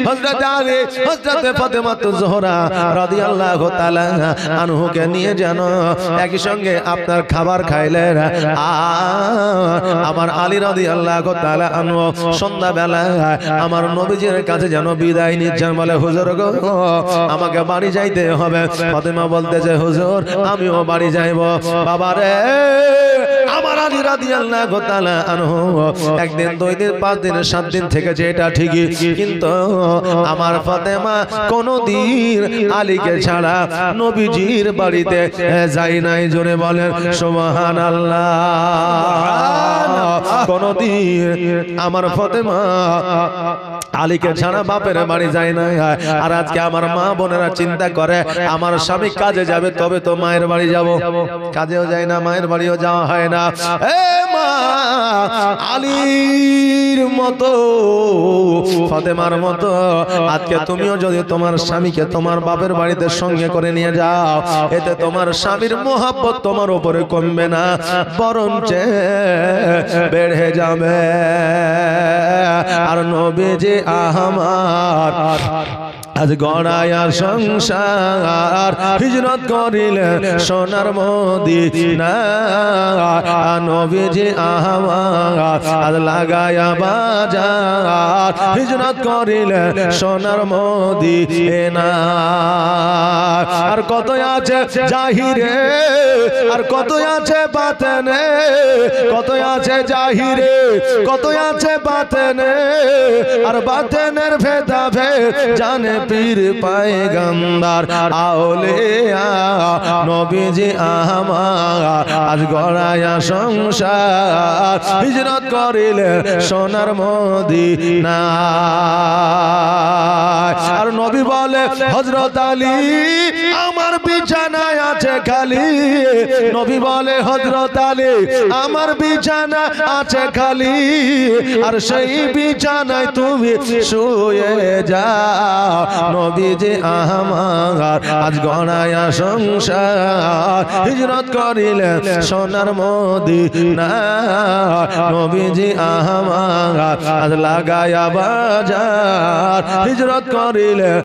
হযরত আলী, হযরত ফাতেমা জোহরা রাদিয়াল্লাহু তাআলা আনহুকে নিয়ে যেন একই সঙ্গে আপনার খাবার খাইলেন। আমার আলী রাদিয়াল্লাহু তাআলা আনহু সন্ধ্যাবেলা আমার নবীজির কাছে যেন বিদায় নিচ্ছেন। বলে, হুজুর গো আমাকে বাড়ি যাইতে হবে। ফাতেমা বলতেছে, হুজুর আমিও বাড়ি যাইব। বাবারে, আমার আলী রাদিয়াল্লাহু তাআলা আনহু 1 দিন 2 দিন 5 দিন 7 দিন থেকেছে, এটা ঠিকই, কিন্তু আমার ফাতেমা কোনদিন আলীকে ছাড়া নবীজির বাড়িতে যাই নাই। জোরে বলেন সুবহানাল্লাহ। কোনদিন আমার ফাতেমা আলীকে ছাড়া বাপের বাড়ি যায় না। আর আজকে আমার মা বোনেরা চিন্তা করে আমার স্বামী কাজে যাবে তবে তো মায়ের বাড়ি যাব, কাজেও যায় না, মায়ের বাড়িও যাওয়া হয় না। এ মা, আলীর মতো ফাতেমার মতো আজকে তুমিও যদি তোমার স্বামীকে তোমার বাপের বাড়িতে সঙ্গে করে নিয়ে যাও, এতে তোমার স্বামীর মোহাব্বত তোমার উপরে কমবে না, বরঞ্চ বেড়ে যাবে। আর নবীজি আমার আজ গড়ায়া সংসার হিজরত করিলেন সোনার মদিনা। নবীজি আমার আজ লাগায়া বাজার হিজরত করিলেন সোনার মদিনা। আর কত আছে জাহিরে, আর কত আছে বাতেনে, কত আছে জাহিরে, কত আছে বাতেনে, আর বাতেনের ভেদা ভেদ জানে পীর পায়গাম্বার আউলিয়া। নবীজি আমার আজ গড়ায়া সংসার হিজরত করিলেন সোনার মদিনা। আর নবী বলে হযরত আলী আমার বিছানায় আছে খালি, নবী বলে হযরত আলী আমার বিছানা আছে খালি, আর সেই বিছানায় তুমি শুয়ে যাও। নবীজি আমার আজ গড়ায়া সংসার হিজরত করিলেন সোনার মদিনা। নবীজি আমার আজ লাগায়া বাজার হিজরত করিলেন